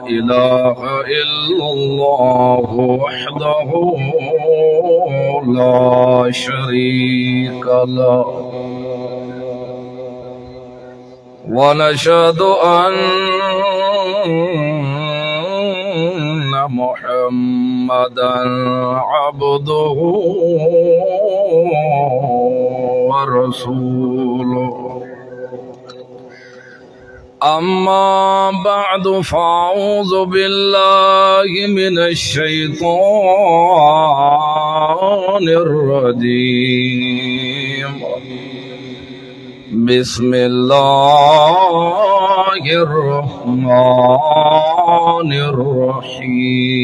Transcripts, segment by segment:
إله إلا الله وحده لا شريك له ونشهد أن محمدا عبده ورسوله أما بعد فأعوذ بالله من الشيطان الرجيم بسم الله الرحمن الرحيم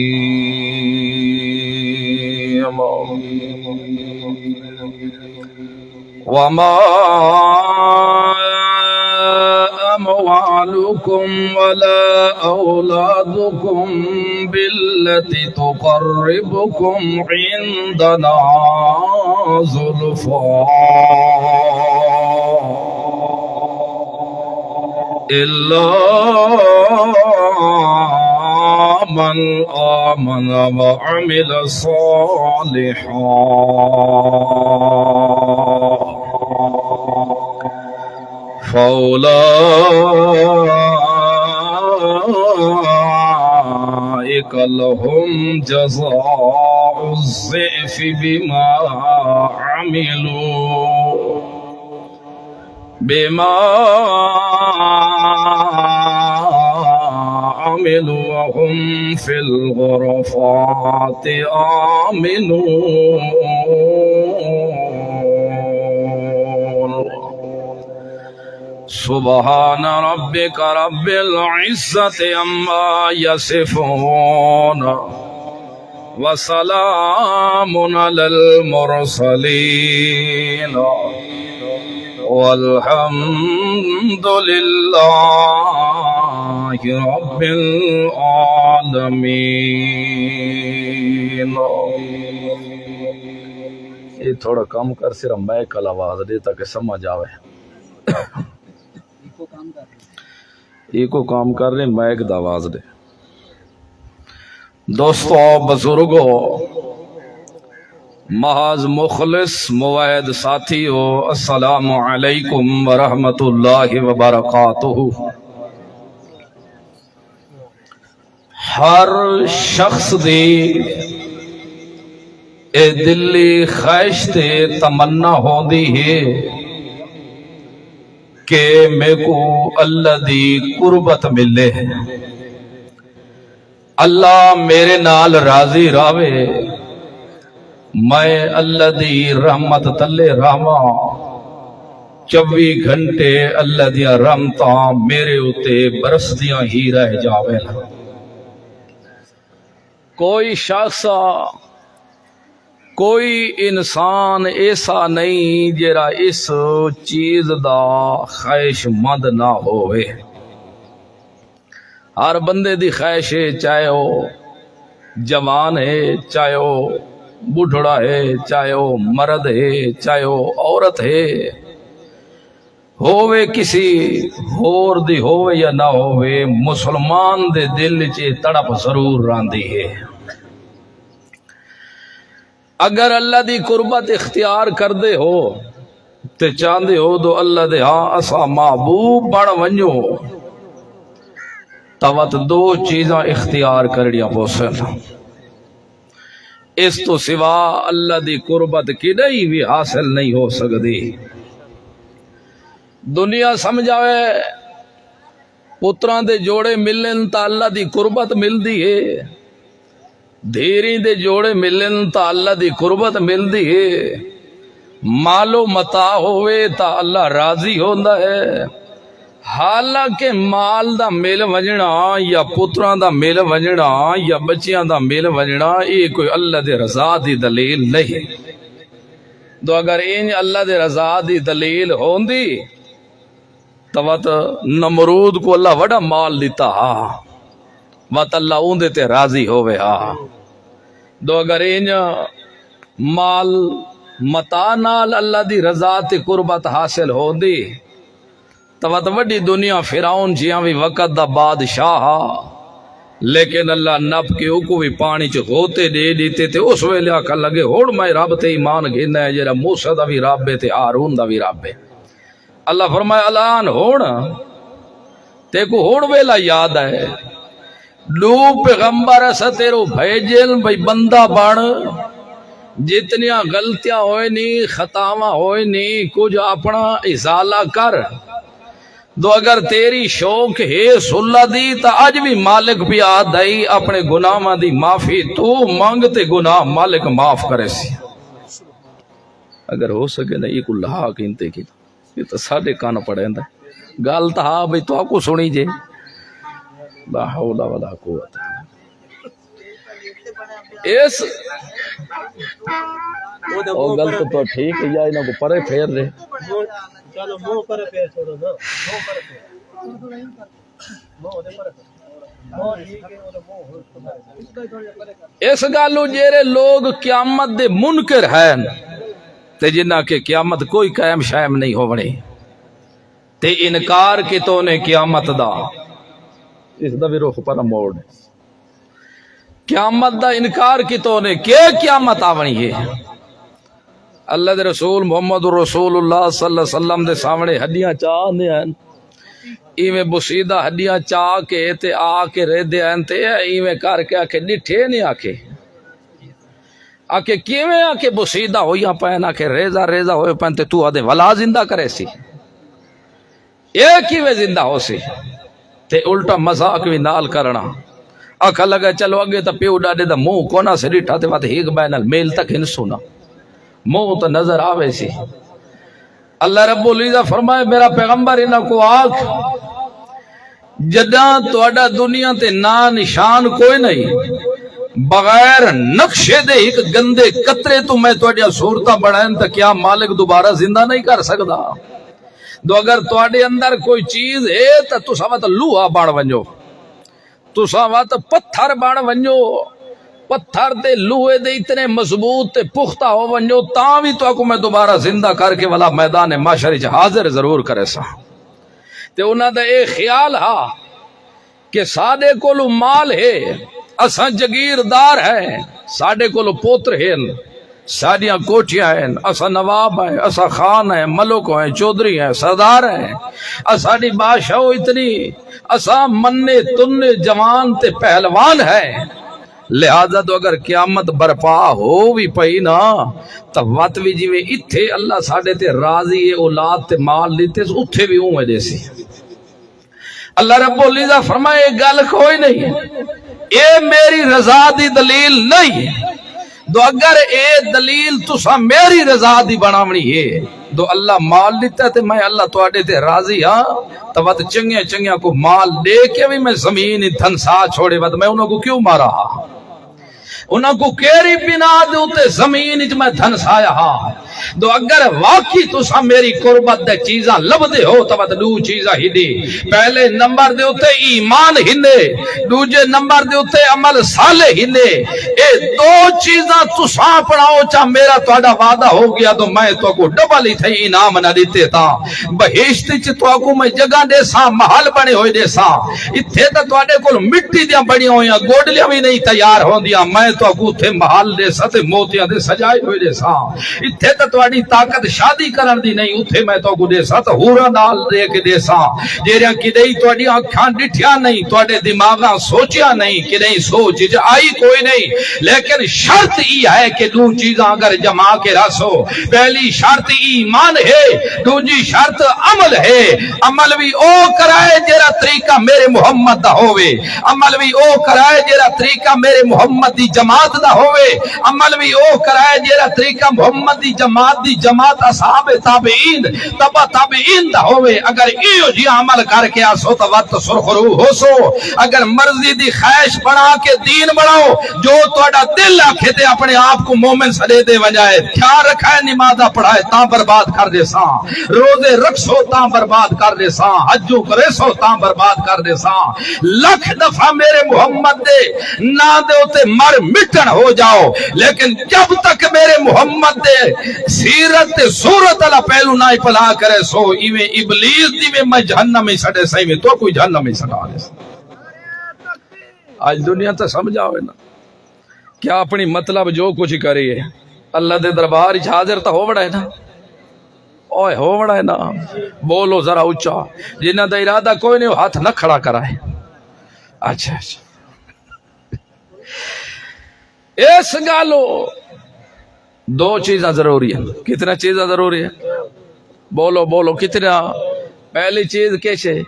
وما أموالكم ولا أولادكم بالتي تقربكم عندنا زلفى إلا من آمن وعمل صالحا فأولئك لهم جزاء الضعف بما عملوا وهم في الغرفات آمنون سبحان ربك رب العزة عما يصفون وسلام على المرسلين والحمد لله رب العالمين. یہ تھوڑا کم کر صرف میں کل آواز دے تاکہ سمجھ آوے. ایکو کام کر رہے مائک دا آواز دے. دوستو بزرگو محض مخلص موعد ساتھیو السلام علیکم ورحمۃ اللہ وبرکاتہ. ہر شخص دی اے دلی خواہش تے تمنا ہوندی ہے کہ میں کو اللہ دی قربت ملے, اللہ میرے نال راضی راوے, میں اللہ دی رحمت تلے راواں, 24 گھنٹے اللہ دیا رحمتاں میرے اتے برسدیاں ہی رہ جاوے. کوئی شخص کوئی انسان ایسا نہیں جرا اس چیز دا خواہش مند نہ ہوئے. ہر بندے دی خواہش ہے, چاہے وہ جوان ہے, چاہے وہ بڑھڑا ہے, چاہے وہ مرد ہے, چاہے وہ عورت ہے, ہووے کسی ہور دی ہووے یا نہ ہووے, مسلمان دے دل چے تڑپ ضرور راندی ہے. اگر اللہ دی قربت اختیار کر دے ہو تے چاندے ہو تو اللہ دے ہاں اسا محبوب بڑھ ونجو توت 2 چیزاں اختیار کرڑیاں پوسن. اس تو سوا اللہ دی قربت کدئی بھی حاصل نہیں ہو سکتی. دنیا سمجھاوے پتراں دے جوڑے ملن تا اللہ دی قربت ملدی ہے, دھیری دے جوڑے ملن تا اللہ دی قربت ملدی ہے, مالو متاع ہوئے تا اللہ راضی ہوندا ہے. حالانکہ مال دا مل وجنا یا پتراں دا مل وجنا یا بچیاں دا مل وجنا یہ کوئی اللہ دے رضا دی دلیل نہیں. تو اگر ان اللہ دے رضا دی دلیل ہوندی تو نمرود کو اللہ وڈا مال دیتا ہا, وت اللہ اوندے تے راضی ہوئے ہا. دو اگر ان مال متا نال اللہ دی رضا تے قربت حاصل ہوندی توت وڈی دنیا فراؤن جیاں بھی وقت دا بادشاہ لیکن اللہ نپ کے اوکو بھی پانی چ غوطے دے دیتے تے اس ویلے آکھا لگے ہوڑ میں رب تے ایمان گھننا ہے جڑا موسیٰ دا بھی رب ہے تے ہارون دا بھی رب ہے اللہ فرمایا الان ہوڑ تے کو ہوڑ ویلا یاد ہے لو پیغمبر اسا تیرو بھیجن بھئی بندہ بن جتنیاں غلطیاں ہوئے نہیں خطاواں ہوئے نہیں کچھ اپنا ازالہ کر دو اگر تیری شوق ہے صلح دی تا اج بھی مالک بھی آدھائی اپنے گناہاں دی معافی تو مانگتے گناہ مالک معاف کرے سی اگر ہو سکے نا یہ کو لہا کینتے کی یہ تو ساڑھے کان پڑے اندر گالتا ہاں بھئی تو آپ کو سنی جے لا حول ولا قوت اس او غلط تو ٹھیک ہے یا انہوں کو پرے پھیر دے چلو منہ پر پیر چھوڑو نا منہ پر اس گالو جیرے لوگ قیامت دے منکر ہیں تے جنہ کے قیامت کوئی قائم شائم نہیں ہو بڑے تے انکار کی تو نے قیامت دا اس دا بھی روح پر موڑ قیامت دا انکار کی تو نے قیامت آونی ہے اللہ دے رسول محمد رسول اللہ صلی اللہ علیہ وسلم دے سامنے ہڈیاں چاہ دے ہیں ایویں بسیدہ ہڈیاں چاہ کے تے آ کے رہ دے ہیں تے ایویں کر کے آکے ڈٹھے نہیں آکے کیویں آکے بسیدہ ہوئی پہن آکے ریزہ ریزہ ہوئے پہن تے تو آدھے ولا زندہ کرے سی ایک ہی وے زندہ ہو سی تے الٹا مذاق بھی نال کرنا آکھا لگا چلو اگے تا پیو ڈاڈے دا منہ کونا سے ڈٹھا تے وات ہیک بینل میل تک ہن سونا منہ تو نظر آوے سی اللہ رب العزت فرمائے میرا پیغمبر انہاں کو آکھ جداں توڑا دنیا تے نا نشان کوئی نہیں بغیر نقشے دے ایک گندے قطرے تو میں توڑیا صورتہ بڑھائیں تا کیا مالک دوبارہ زندہ نہیں کر سکدا دو اگر توڑے اندر کوئی چیز ہے تا تو سوات لوہا باڑ ونجو تو سوات پتھر باڑ ونجو پتھر دے لوہے دے اتنے مضبوط تے پختہ ہو ونجو تاں بھی تو اکو میں دوبارہ زندہ کر کے والا میدان معاشر حاضر ضرور کرے سا تے انہاں دا ایک خیال ہا کہ ساڑے کولو مال ہے اساں جگیردار ہیں ساڑے کولو پوتر ہیں ساڑیاں کوٹیاں ہیں اساں نواب ہیں اساں خان ہیں ملک ہیں چودری ہیں سردار ہیں اساڑی بادشاہ اتنی اساں مننے تننے جوان تے پہلوان ہیں لہذا تو اگر قیامت برپا ہو بھی پئی نا تو وقت بھی جی میں اتھے اللہ ساڑے تے راضی اولاد تے مال لیتے اتھے بھی ہوں جیسی اللہ رب العزت فرمائے گل کوئی نہیں اے میری رضا دی دلیل نہیں دو اگر اے دلیل تسا میری رضا دی بناونی ہے دو اللہ مال لیتا تے میں اللہ تو آڑے تے راضی ہاں تو وقت چنگیاں چنگیاں کو مال دے کے بھی میں زمین دھنسا چھوڑے وقت میں انہوں کو کیوں مارا انہوں کو کیری بنا دے ہوتے زمین میں دھنسایا ہاں دو اگر واقعی تو سا میری قربت دے چیزاں لب دے ہو تو دو چیزاں ہی دی پہلے نمبر دے ہوتے ایمان ہندے دوجے نمبر دے ہوتے عمل صالح ہندے اے دو چیزاں تو سا پڑھاؤ چاہ میرا توڑا وعدہ ہو گیا تو میں تو کو ڈبل ہی تھے انعام نہ دیتے تھا بہشتی چھ تو کو میں جگہ دے سا محل بنے ہوئے دے سا اتھے تا توڑے کو مٹی دیا بڑی ہوئیاں گوڑلیاں بھی نہیں تیار ہوں دیا میں تو کو تھے محل دے سا تے موتیاں دے سجائے ہوئے دے سا اتھے تا توڑی طاقت شادی کرن دی نہیں اتھے میں تو کو دے سا تو ہورا ڈال دے کے دے سا جیریا کی دئی توڑی آنکھاں ڈٹھیا نہیں توڑے دماغاں سوچیا نہیں کہ نہیں سوچ آئی کوئی نہیں لیکن شرط ای ہے کہ دو چیزاں اگر جمع کے رسو پہلی شرط ایمان ہے دوجی شرط عمل ہے عمل بھی او کرائے جیرا طریقہ میرے محمد دا ہوئے عمل بھی او کرائے جیرا طریقہ میرے محمد دی جماعت دا ہوئے عمل بھی او کرائے جیرا طریقہ محمد دی جماعت اصحاب تابعین تبا تابعین دا ہوئے اگر ایو جی عمل کر کے آسو تو وقت سرخرو ہو سو اگر مرضی دی خواہش بنا کے دین بڑھاؤ جو توڑا دل آکھے دے اپنے آپ کو مومن سڑے دے وجائے خیال رکھائے نمازہ پڑھائے تاں برباد کر دے ساں روزے رکھ سو تاں برباد کر دے ساں حجو کرے سو تاں برباد کر دے سا لکھ دفعہ میرے محمد دے نا دے اتے مر مٹن ہو جاؤ لیکن جب تک میرے محمد دے سیرت تے صورت اللہ پہلو نہ پلا کرے سو ایویں ابلیس دی میں جہنم میں سڑے سہی میں تو کوئی جہنم میں سڑا دے سا آج دنیا تو سمجھا ہوئے نا کیا اپنی مطلب جو کچھ کری ہے اللہ دے دربار حاضر تو ہو بڑا ہے نا اوے ہو بڑا ہے نا بولو ذرا اچھا جنہ دا ارادہ کوئی نہیں ہاتھ نہ کھڑا کرائے اچھا اس گالو دو چیزاں ضروری ہیں کتنا چیزاں ضروری ہے بولو بولو کتنا پہلی چیز کیسے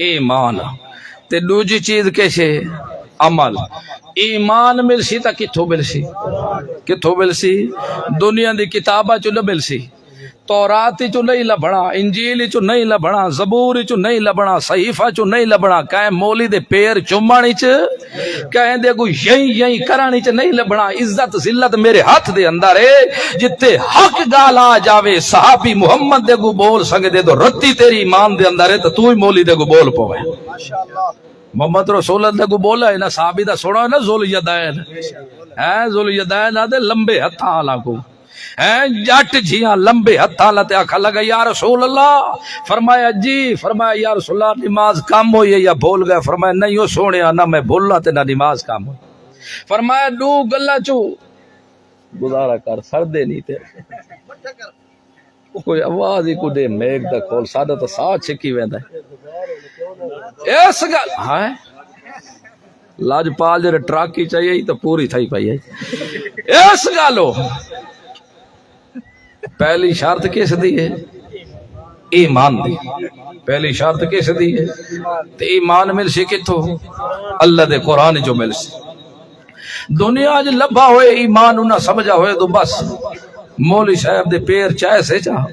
ایمان تے دوسری چیز کیسے عمل ایمان ملسی تا کتھوں ملسی دنیا دی کتاباں چ نہ ملسی تورات چ نہیں لبھنا انجیل چ نہیں لبھنا زبور چ نہیں لبھنا صحیفہ چ نہیں لبھنا کہیں مولی دے پیر چومانی چ کہیں دے کو یہی کرانی چ نہیں لبھنا عزت ذلت میرے ہاتھ دے اندر ہے جتے حق گال آ جاوے صحابی محمد دے کو بول سکے دے تو رتی تیری ایمان دے اندر ہے تو تو ہی مولی دے کو بول پوے ماشاءاللہ محمد رسول اللہ کو بولا ہے نا صحابی دا سوڑا ہے نا ذل یدین ہے ذل یدین آدھے لمبے ہتھاں والا کو جٹ جھیاں لمبے ہتھاں لتے آکھا لگا یا رسول اللہ فرمایا جی فرمایا یا رسول اللہ نماز کام ہوئی ہے یا بھول گئے فرمایا نہیں ہو سونے نہ میں بھولنا تے نہ نماز کام ہوئی فرمایا دو گلہ چو گزارا کر سردے نہیں تے کوئی آواز ہی کو دے میک دا کھول سادہ تو ساتھ چھکی ویندہ ہے اس گل ہاں لاجپال جڑے ٹرک کی چاہیے تو پوری تھئی پئی ہے اس گالو پہلی شرط کس دی ہے ایمان دی پہلی شرط کس دی ہے تے ایمان مل سی کتھوں اللہ دے قرآن جو مل سی دنیا جو لبھا ہوئے ایمان انہاں سمجھا ہوئے تو بس مولی صاحب دے پیر چاہے سے چاہ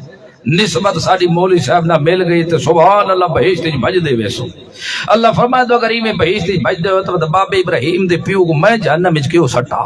نسبت ساڑی مولی صاحب نہ مل گئی تو سبحان اللہ بہشت بھج دے ویسو اللہ فرمائے تو اگر ایویں بہشت بھج دے تو باب ابراہیم دے پیو کو میں جہنم وچ کیوں سٹا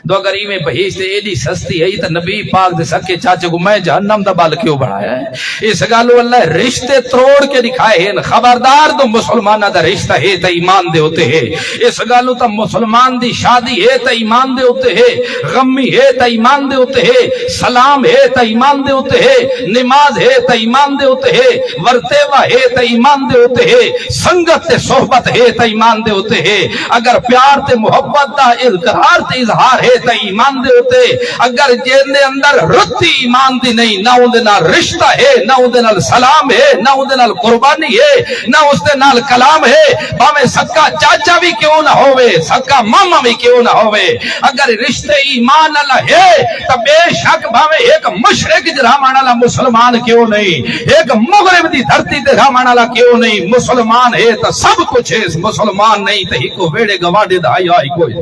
تو اگر ایویں بہشت ایڈی سستی ہے تو نبی پاک دے سکے چاچے کو میں جہنم دا بال کیوں بڑھایا ہے اس گالو اللہ رشتے توڑ کے دکھائے ہیں خبردار تو مسلمانہ دا رشتہ ہے تو ایمان دے ہوتے ہیں اس گالو تو مسلمان دی شادی ہے تو ایمان دے ہوتے ہیں غمی ہے تو ایمان دے ہوتے ہیں سلام ہے تو ایمان دے ہوتے ہیں نماز ہے تو ایمان دے ہوتے ہیں ورتیوہ ہے تو ایمان دے ہوتے ہیں سنگت تے صحبت ہے تو ایمان دے ہوتے ہیں اگر پیار تے محبت دا اقرار تے اظہار ہے تے ایمان دے ہوتے اگر جن دے اندر رتی ایمان دی نہیں نہ اون دے نال رشتہ ہے نہ اون دے نال سلام ہے نہ اون دے نال قربانی ہے نہ اس دے نال کلام ہے باویں سکا چاچا بھی کیوں نہ ہوئے سکا ماما بھی کیوں نہ ہوئے اگر رشتے ایمان والا ہے تو بے شک باویں ایک مشرق جرامن والا مسلمان کیوں نہیں ایک مغرب دی دھرتی تے رامن والا کیوں نہیں مسلمان ہے تو سب کچھ ہے مسلمان نہیں تے ہکو ویڑے گواڈے دا آیا ہی کوئی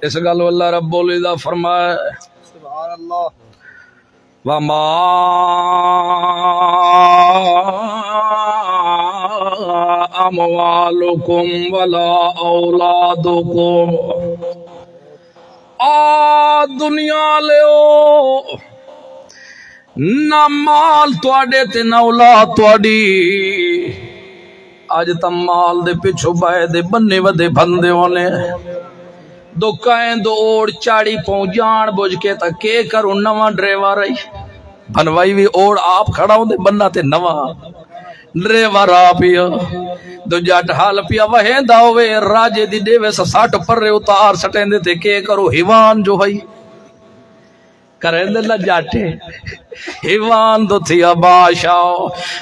اس گالو اللہ رب العزہ فرمائے سبحان اللہ وما اموالکم ولا اولادکم دنیا لیو نہ مال تواڈے تے نہ اولاد تواڈی اج تم مال دے پچھو بائے دے بننے ودے بندے ہونے دو کائیں دو اوڑ چاڑی پہنچ جان بوجھ کے تا کے کرو نواں ڈریور رہی بنوائی بھی اوڑ آپ کھڑا ہوں دے بننا تے نواں ڈریور آپ ہی دو جاٹ حال پیا وہیں داوے راجے دی دیوے سا ساٹھ پر رہے اتار سٹیں دے تے کے کرو ہیوان جو ہے کریں دے لجاٹے ہیوان دو تھیا بادشاہ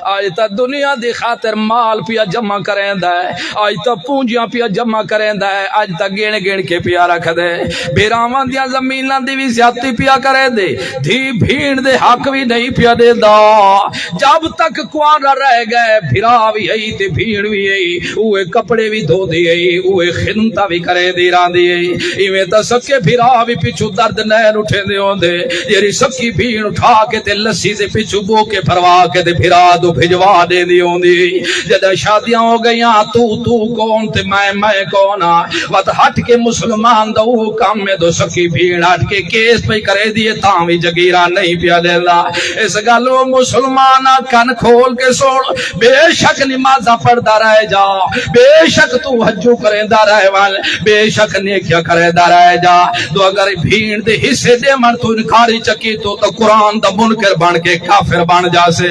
آج تا دنیا دی خاطر مال پیا جمع کریں دے آج تا پونجیاں پیا جمع کریں دے آج تا گین گین کے پیا رکھ دے بیراوان دیا زمینان دی بھی زیادتی پیا کریں دے دھی بھیڑ دے حق بھی نہیں پیا دے دا جب تک کوارا رہ گئے بھیرا بھی ہے تے بھیڑ بھی ہے اوے کپڑے بھی دھو دی ہے اوے خنتا بھی کرے دی ران دی ہے ایویں تا سکے بھیرا بھی پیچھو درد نین اٹھے دے ہوں دے جیری سکی بھیڑ اٹھا کے تے لسی دے پچھو بو کے پھروا کے تے پھرا دو بھجوا دے دی ہوندی جدہ شادیاں ہو گئیاں تو کون تے میں کون وقت ہٹ کے مسلمان دو کام میں دو سکی بھیڑ ہٹ کے کیس پہ کرے دیے تاوی جگیرہ نہیں پیا دیلا اس گالو مسلمان کن کھول کے سوڑ بے شک نمازہ پڑھدا رہ جا بے شک تو حجو کرے دا رہ وال بے شک نیکیا کرے دا رہ جا تو اگر بھیڑ دے حصے دے من تو انکاری چکی تو قرآن دا منکر بن کے کافر بن جا سے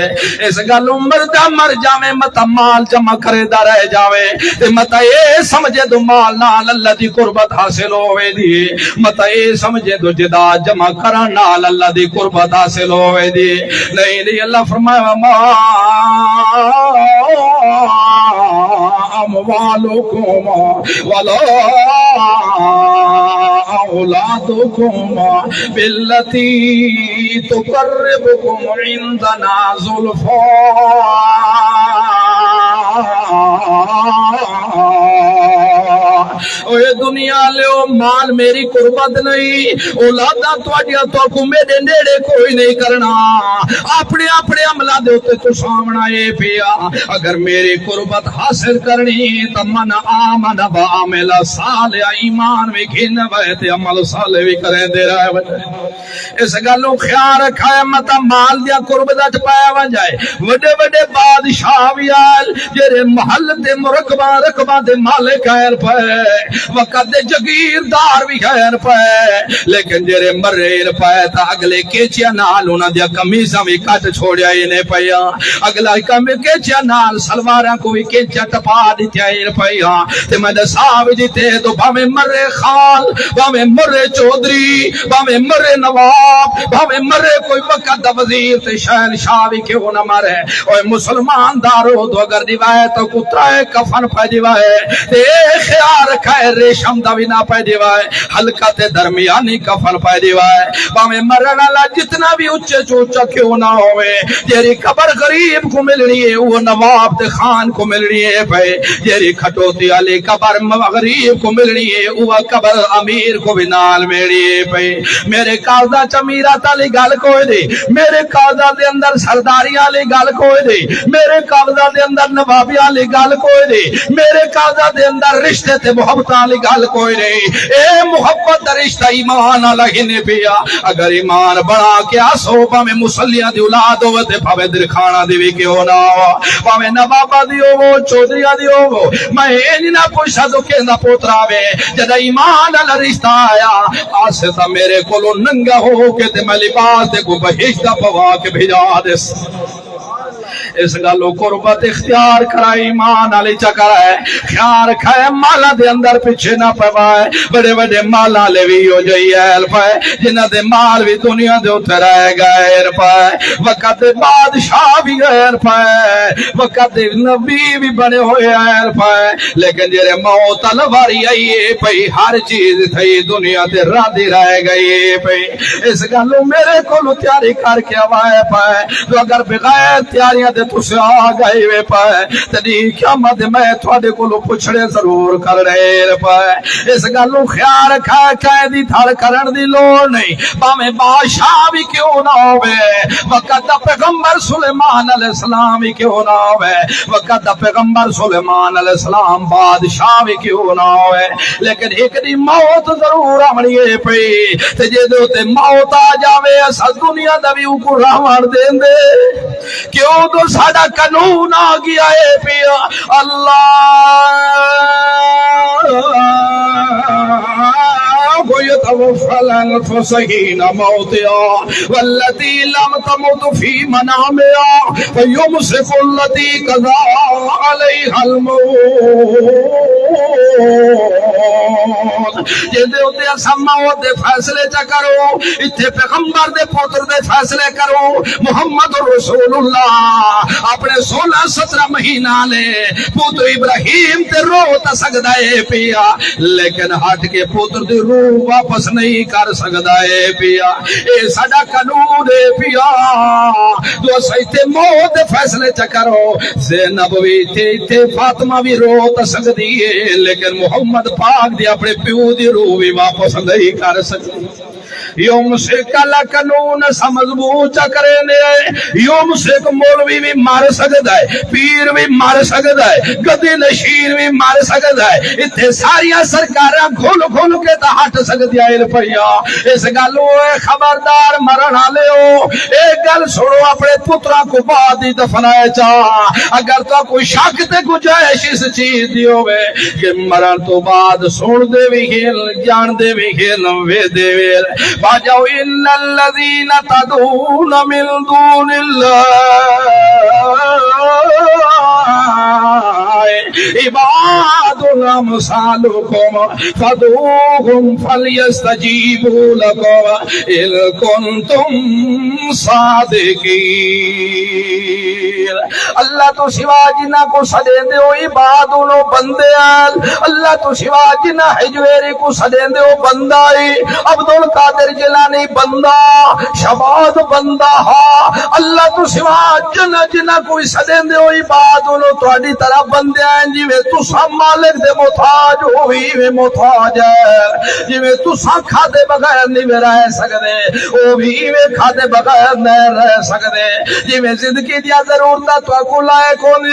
اس گالو مردہ مر جاوے متا مال جمع کرے دا رہ جاوے تے متا اے سمجھے دو مال نال اللہ دی قربت حاصل ہوئے دی متا اے سمجھے دو جدا جمع کرا نال اللہ دی قربت حاصل ہوئے دی نہیں دی اللہ فرمایا اموالکم ولا اولادکم باللتی تقربکم عندنا زلفا اوے دنیا لیو مال میری قربت نہیں اولاداں تواڈیاں تو کو میرے نیڑے کوئی نہیں کرنا اپنے اپنے عملہ دے اوتے تو سامنا اے پیا اگر میری قربت حاصل کرنی تو من آمن و عمل صالح ایمان بھی گھن تے عمل صالح بھی کریں دے رہا ہے اس گلوں خیال رکھا ہے متا مال دیا قربت اچ پایا ون جائے وڈے وڈے بادشاہ بھی آل جڑے محل تے رقبہ دے مالک ہیں پے وقت دے جگیردار بھی ہیں پے لیکن جڑے مرے پے تا اگلے کیچیا نال انہاں دی قمیصاں بھی کٹ چھوڑیا نے پیا اگلا کم کیچیا نال سلواراں کو بھی کیچیا ٹپا دتیا پیا تے میں دسا وی دتے تو بھاویں مرے خان بھاویں مرے چودھری بھاویں مرے نواب بھاویں مرے کوئی وقت دا وزیر تے شہنشاہ بھی کیوں نہ مرے اوے مسلمان دارو تو اگر دیوائے تو کترائے کفن پہ دیوائے تے خیال رکھائے ریشم دا بھی نہ پہ دیوائے ہلکا تے درمیانی کفن پہ دیوائے باویں مرن اللہ جتنا بھی اچھے چوچا کیوں نہ ہوئے جیری قبر غریب کو مل رہی ہے وہ نواب تے خان کو مل رہی ہے پہ جیری کھٹوتی علی قبر غریب کو مل رہی ہے وہ قبر امیر کو بھی نال میری ہے پہ میرے کاغذہ چمیرہ تالی گل کوئی دے میرے کاغذہ دے اندر سرداری علی گل کوئی دے میرے کاغذہ دے اندر نوابی علی گل کوئی دے میرے کاغذہ دے اندر رشتے تے محبت علی گل کوئی دے اے محبت رشتہ ایمان علی نے پیا اگر ایمان بڑا کیا سوپا میں مسلیاں دی اولاد ہوتے پاوے درخانہ دیوی کیوں نہ ہو پاوے نوابہ دیو وہ چودریہ دیو وہ میں اینی نہ پوچھا تو کہنا پوترا وے جدہ ایمان علی رشتہ آیا آسے تا میرے کولو ننگا ہو کے تے میں لباس دے کو بہشتہ پوا کے بھیجا دے اس گالو قربت اختیار کرا ایمان علی چکر ہے خیال رکھا ہے مالا دے اندر پیچھے نہ پوائے بڑے بڑے مالا لے بھی ہو جائی ایل پائے جنہ دے مال بھی دنیا دے اتر رہ گئے پائے وقت بادشاہ بھی غیر پائے وقت نبی بھی بنے ہوئے ایل پائے لیکن جرے موت الواری آئیے پئی ہر چیز تھی دنیا دے رادی رہ گئی پئی اس گالو میرے کو تیاری کر کے آوائے پائے تو اگر بغیر تیاریاں دے تو سے آگئے وے پائے تدی قیامت میں تھوڑے کو لو پچھڑے ضرور کر رہے پائے اس گالو خیال رکھا قیدی تھار کرن دی لوڑ نہیں باویں بادشاہ بھی کیوں نہ ہوئے وقت دا پیغمبر سلیمان علیہ السلام بھی کیوں نہ ہوئے وقت دا پیغمبر سلیمان علیہ السلام بادشاہ بھی کیوں نہ ہوئے لیکن ایک دی موت ضرور آمنیے پئی تے جے دو تے موت آ جاوے ایسا دنیا دا بھی اوکو راوان دین دے کیوں تو ساڑا قانون آ گیا ہے پیا اللہ وَيَتَوَفَّى الْأَنفُسَ حِينَ مَوْتِهَا وَالَّتِي لَمْ تَمُتْ فِي مَنَامِهَا فَيُمْسِكُ الَّتِي قَضَى عَلَيْهَا الْمَوْتَ جیندے ہوتے اسا موت دے فیصلے چا کرو اتھے پیغمبر دے پوتر دے فیصلے کرو محمد رسول اللہ اپنے 16-17 مہینہ لے پوتر ابراہیم تے رو تا سکدا ہے پیا لیکن ہٹ کے پوتر دی روح واپس نہیں کر سکدا ہے پیا اے ساڈا قانون ہے پیا تو سیتے موت دے فیصلے چا کرو زینب بھی تے فاطمہ بھی رو تا سکدی ہے لیکن محمد پاک دی اپنے پیو دی روح بھی واپس نہیں کر سکتی یوم سے کل قانون مضبوط کرے نے یوم سے مولوی بھی مار سکتا ہے پیر بھی مار سکتا ہے گدی نشین بھی مار سکتا ہے اتنے ساریا سرکاراں کھول کھول کے تا ہٹ سکتی ہے روپیہ اس گل خبردار مرن والے ہو ایک گل سنو اپنے پترا کو بعد ہی دفنائے چاہ اگر تو کوئی شک تے گنجائش اس چیز دی ہوے کہ مرن تو بعد سن دے بھی کھیل جان دے بھی کھیل وے دے ویل باجاؤ ان الذین تدعون من دون اللہ عباد امثالکم فادعوہم فلیستجیبوا لکم ان کنتم صادقین اللہ تو سوا جنہ کو سدے دے ہو عباد انہوں بندے اللہ تو سوا جنہ حجویری کو سدے دے ہو بندہ عبدالقادر جیلانی بندہ شباد بندہ ہا اللہ تو سوا جنہ کوئی سدے دے ہو عباد انہوں تھوڑی طرح بندے ہیں جی میں تو سا مالک دے محتاج ہوئی میں محتاج ہے جی میں تو سا کھاتے بغیر نہیں میں رہ سکتے وہ بھی میں کھاتے بغیر نہیں رہ سکتے جی میں زندگی دیا ضرورت تو کو لائے کون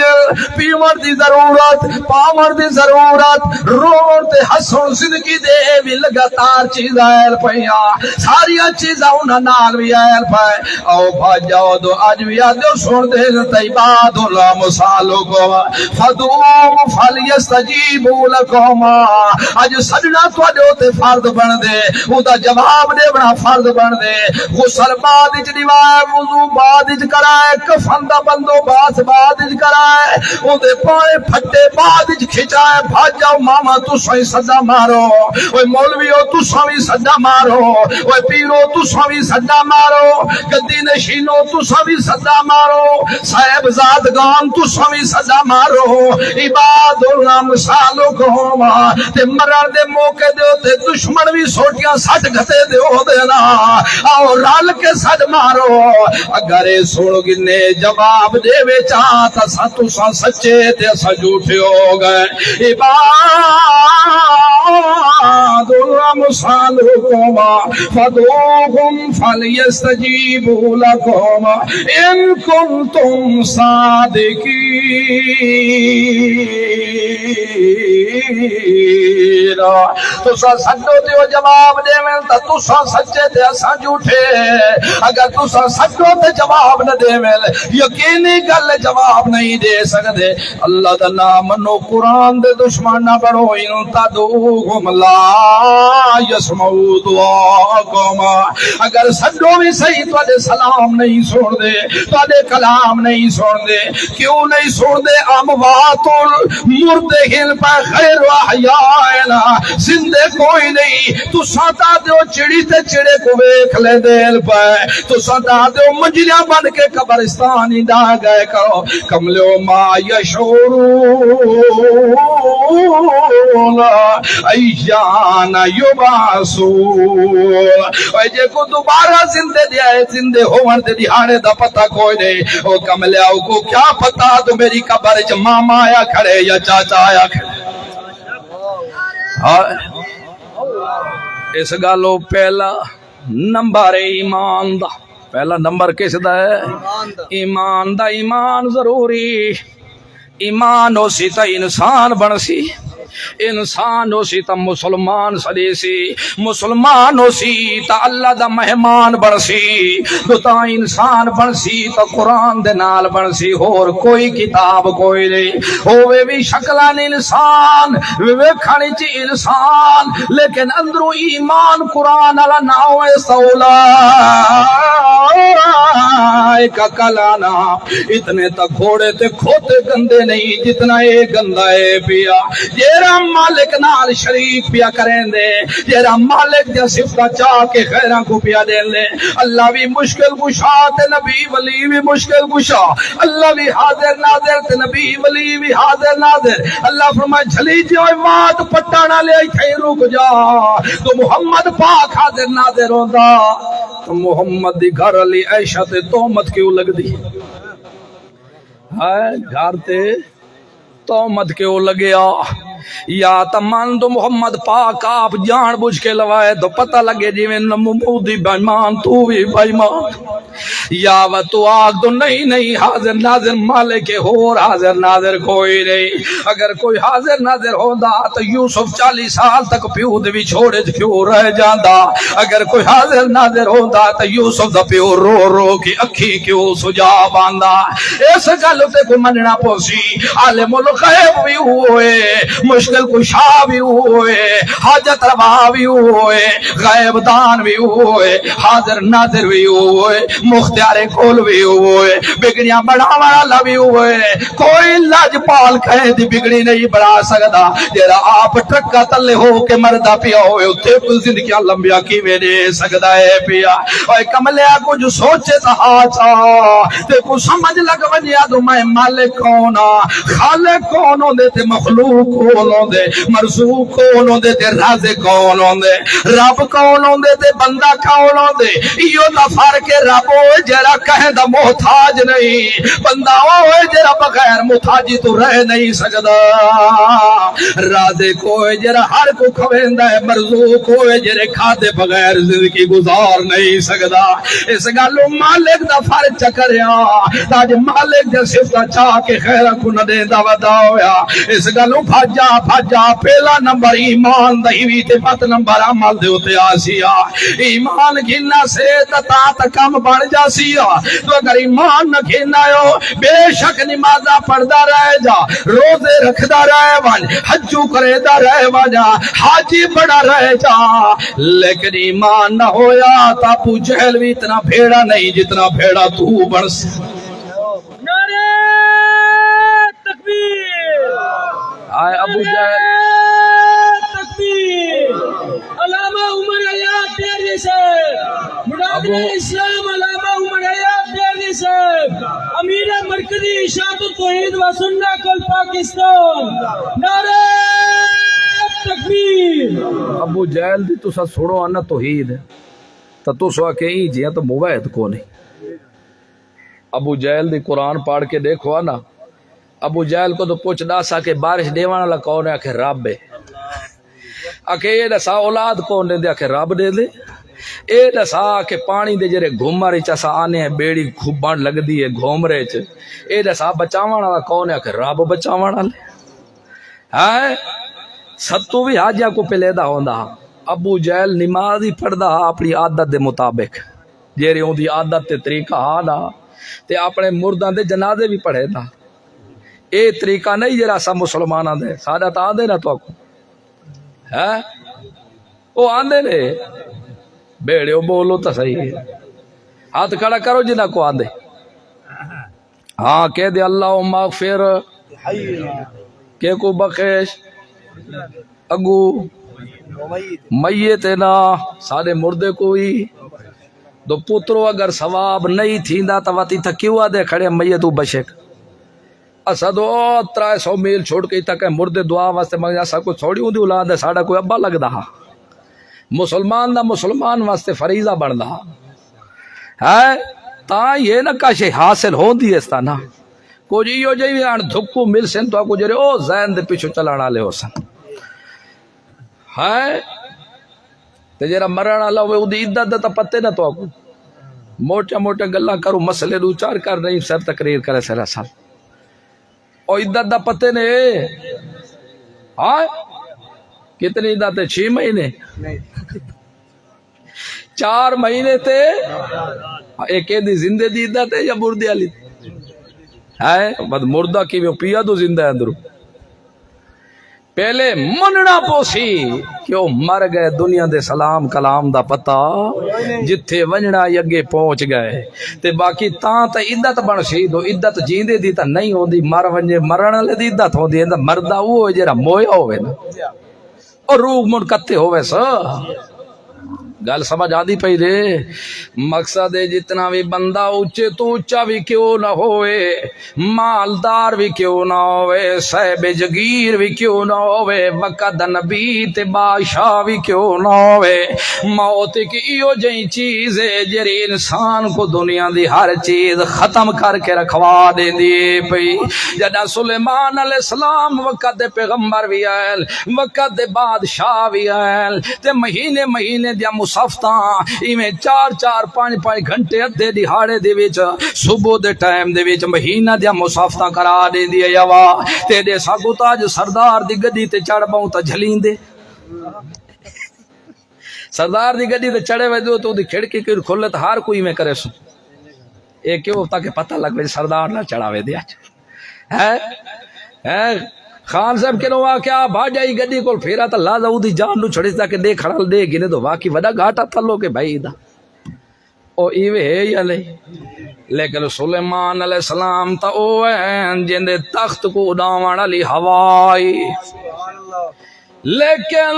پیمر دی ضرورت پامر دی ضرورت روڑ تے حسن زندگی دے بھی لگاتار چیز آئل پہیا ساری چیزاں انہاں نال بھی آئل پائے او بھاج جاؤ دو آج بھی آدھو سن دے تیباد اللہ مسالو کو فدوم فلیستجیبوا لکم آج سجنا تو ہوتے فرد بن دے وہ دا جواب دے بنا فرد بن دے غسل بعد اچ دیوائے وضو بعد اچ کرائے کفن دا بندو باس بعد اچ کرائے وہ دے پائے پھٹے بعد اچ کھچائے بھاج جاؤ ماما تو سوئی صدا مارو اوے مولویو تو سوئی صدا مارو اوے پیرو تو سوئی صدا مارو گدی نشینو تو سوئی صدا مارو صاحب زادگان تو سوئی صدا مارو عباد اللہ مسالو کو تے مرر دے موقع دے تے دشمن بھی سوٹیاں سٹ گھتے دے ہو دینا آؤ رال کے سٹ مارو اگر سوڑ گنے جواب دے وے چاہتا سا تو سا سچے تے سا جھوٹے ہو گئے عباد اللہ مسالو کو فدوہم فلیستجیبوا لکم ان کنتم صادقین تو سا سچو تے وہ جواب دے ملتا تو سا سچے تے اسا جھوٹے اگر تو سا سچو تے جواب نہ دے مل یقینی گل جواب نہیں دے سکتے اللہ دا نام منو قرآن دے دشمن نہ بڑھو ان تدعوہم لا یسمعوا دعاکم اگر سچو بھی صحیح تو دے سلام نہیں سن دے تو دے کلام نہیں سن دے کیوں نہیں سن دے اموات مردہن پہ خیر و احیائنا زندے کوئی نہیں تو ساتا دیو چڑی تے چڑے کو ویکھ لے دل پہ تو ساتا دیو منجلیاں بن کے قبرستانی دا گئے کرو کملو ما یشورون ایان یبعثون اے جے کو دوبارہ زندے دیا ہے زندے ہوون دے دیہانے دا پتہ کوئی نہیں او کملیاں کو کیا پتہ تو میری قبر چ ماما آیا کھڑے یا چاچا آیا کھڑے اس گالو پہلا نمبر ایمان دا پہلا نمبر کس دا ہے ایمان دا ایمان ضروری ایمان ہو سی تا انسان بن سی انسان ہو سی تا مسلمان سدی سی مسلمان ہو سی تا اللہ دا مہمان بن سی تو تا انسان بن سی تا قرآن دے نال بن سی اور کوئی کتاب کوئی نہیں ہووے بھی شکلان انسان وے کھانی چی انسان لیکن اندرو ایمان قرآن علا ناو سولا کا کلانا اتنے تک گھوڑے تے کھوتے گندے نہیں جتنا یہ گندہ ہے پیا جیرا مالک نال شریک پیا کریں دے جیرا مالک دیا صفتہ چاہ کے خیران کو پیا دیں لے اللہ بھی مشکل گشا تے نبی ولی بھی مشکل گشا اللہ بھی حاضر ناظر تے نبی ولی بھی حاضر ناظر اللہ فرمائے جھلی جی مات پٹانا لے تھے رک جا تو محمد پاک حاضر ناظر ہوندہ تو محمد دی گھر علی عائشہ تے تومت کیوں لگ دی گھر تے تومت کیوں لگیا یا تمان تو محمد پاک آپ جان بوجھ کے لوائے تو پتہ لگے جی میں نمودی بائیمان تو بھی بائیمان یا و تو آگ تو نہیں حاضر ناظر مالک ہور حاضر ناظر کوئی نہیں اگر کوئی حاضر ناظر ہوندہ تو یوسف 40 سال تک پیو دے بھی چھوڑے کیوں رہ جاندہ اگر کوئی حاضر ناظر ہوندہ تو یوسف دا پیو رو رو کی اکھی کیوں سجا باندہ اس گلتے کو مننا پوسی عالم الغیب بھی ہوئے مشکل کشا بھی ہوئے حاجت روا بھی ہوئے غیب دان بھی ہوئے حاضر ناظر بھی ہوئے مختار کول بھی ہوئے بگڑیاں بڑا والا بھی ہوئے کوئی لاجپال کہے دی بگڑی نہیں بڑھا سکتا جیرا آپ ٹرکا تلے ہو کے مردہ پیا ہوئے اتھے کل زندگیاں لمبیا کی میں نے سکتا ہے پیا اور کملیا کو جو سوچے تھا تے کو سمجھ لگ ونیا دو میں مالک کونا خالق کونوں دے تے مخلوق کونوں دے مرزوق کونوں دے تے رازق کونوں دے رب کونوں دے تے بندہ کونوں دے ایو دا فرق رب ہوئے جرا کہیں دا محتاج نہیں بندہ ہوئے جرا بغیر محتاجی تو رہ نہیں سکتا رازق ہوئے جرا ہر کو کھویندہ ہے مرزوق ہوئے جرے کھاتے بغیر زندگی گزار نہیں سکتا اس گالو مالک دا فرق چکریا تاج مالک دے صفتہ چاہ کے خیرہ کو نہ دے دا ودا ہویا اس گالو بھاجا پہلا نمبر ایمان دہیوی تے پت نمبر عمل دے ہوتے آسیا ایمان گھننا سے تا کم بڑھ جاسیا تو اگر ایمان نہ گھننا ہو بے شک نمازہ پڑھدا رہ جا روزے رکھدا رہ ون حجو کرے دا رہ وجا حاجی بڑا رہ جا لیکن ایمان نہ ہویا تا ابو جہل بھی اتنا بھیڑا نہیں جتنا بھیڑا تو بڑھ نعرہ تکبیر آئے ابو جہل تکبیر علامہ عمر حیات دیرنی سے مناظر اسلام علامہ عمر حیات دیرنی سے امیر مرکزی اشاعت التوحید و سنہ کل پاکستان نعرہ تکبیر ابو جہل دی تو سا سوڑو آنا توحید تو سو آکے ہی جیاں تو موید کو نہیں ابو جہل دی قرآن پاڑھ کے دیکھو آنا ابو جہل کو تو پوچھ دا سا کہ بارش دیوانا لگا کون ہے آکے رب ہے آکے یہ دسا اولاد کون دے دے آکے رب دے دے اے دسا کہ پانی دے جرے گھوم رہے چسا آنے ہیں بیڑی کھوبان لگ دی ہے گھوم رہے چے اے دسا بچاوانا لگا کون ہے آکے رب بچاوانا لے ہاں ستو بھی حاجہ کو پلیدہ ہوندہ ابو جہل نمازی پڑھدا اپنی عادت دے مطابق جیرے ہوں دی عادت تے طریقہ آنا تے اپنے مردان دے جنازے بھی پڑھے دا اے طریقہ نہیں جیرا سا مسلمانہ دے سادہ تا آن دے نا تو آکو ہے وہ آن دے نے بیڑے بولو تا صحیح ہے ہاتھ کھڑا کرو جنہ کو آن دے ہاں کہہ دے اللہ مغفر کہ کو بخش اگو میت نا سارے مردے کوئی دو پترو اگر ثواب نہیں تھیندا تا واتی تھا کیوں آدھے کھڑے میتو بشک اسا دو 300 میل چھوڑ کے تک مردے دعا واسطے مانگے اسا کو چھوڑی ہوں دی اولاد ہے ساڑا کوئی ابا لگ دا مسلمان دا مسلمان واسطے فریضہ بڑھ دا ہے تا یہ نہ کاشے حاصل ہون دی استا نا کو جی یو جی آن دھکو مل سن تو آکو جرے او زین دے پیچھو چلانا لے ہو سن ہے تے جرا مرنا اللہ وہ دی عدت دا پتے نہ تو آکو موٹے موٹے گلا کرو مسئلے دو چار کر نہیں سر تقریر کرے سر سال اور عدت دا پتے نے ہاں کتنی عدت ہے 6 مہینے 4 مہینے تے ایک دی زندے دی عدت ہے یا مردے والی ہے بد مردہ کی وہ پیا تو زندہ ہے اندرو پہلے مننا پوسی کہ وہ مر گئے دنیا دے سلام کلام دا پتا جتھے ونجنا یگے پہنچ گئے تے باقی تاں تے عدت بن سی دو عدت جیندے دی تا نہیں ہوندی مر ونجے مرن والے دی عدت ہوندی ہے مردہ وہ جڑا مویا ہوے نا اور روح من کتے ہوے سا گل سمجھ آدھی پئی دے مقصد ہے جتنا بھی بندہ اونچے تو اونچا بھی کیوں نہ ہوئے مالدار بھی کیوں نہ ہوئے صاحب جگیر بھی کیوں نہ ہوئے وقت نبی تے بادشاہ بھی کیوں نہ ہوئے موت کی ایو جئی چیز ہے جری انسان کو دنیا دی ہر چیز ختم کر کے رکھوا دے دی پئی جدا سلیمان علیہ السلام وقت دے پیغمبر بھی آئے وقت دے بادشاہ بھی آئے تے مہینے دیا مصافتاں ایویں 4-4 5 گھنٹے ادھے دہاڑے دے وچ صبح دے ٹائم دے وچ مہینہ دیا مصافتاں کرا دے دی یوا تے دے ساگو تاج سردار دی گدی تے چڑھ باؤں تا جھلیندے سردار دی گدی تے چڑھے وے تو دی کھڑکی کی کھلے تے ہر کوئی میں کرے سو اے کیوں تاکہ پتہ لگ وے سردار نہ چڑھاوے دیا ہے خان صاحب کے نو کیا بھا جائی گڈی کول پھیرا تے لا دی جان نو چھڑی تا کہ دے کھڑل دے گنے تو واقعی وڈا گھاٹا تھلو کے بھائی دا او ایوے ہے یا نہیں لیکن سلیمان علیہ السلام تا او ہیں جن دے تخت کو اڑاون والی ہوائی لیکن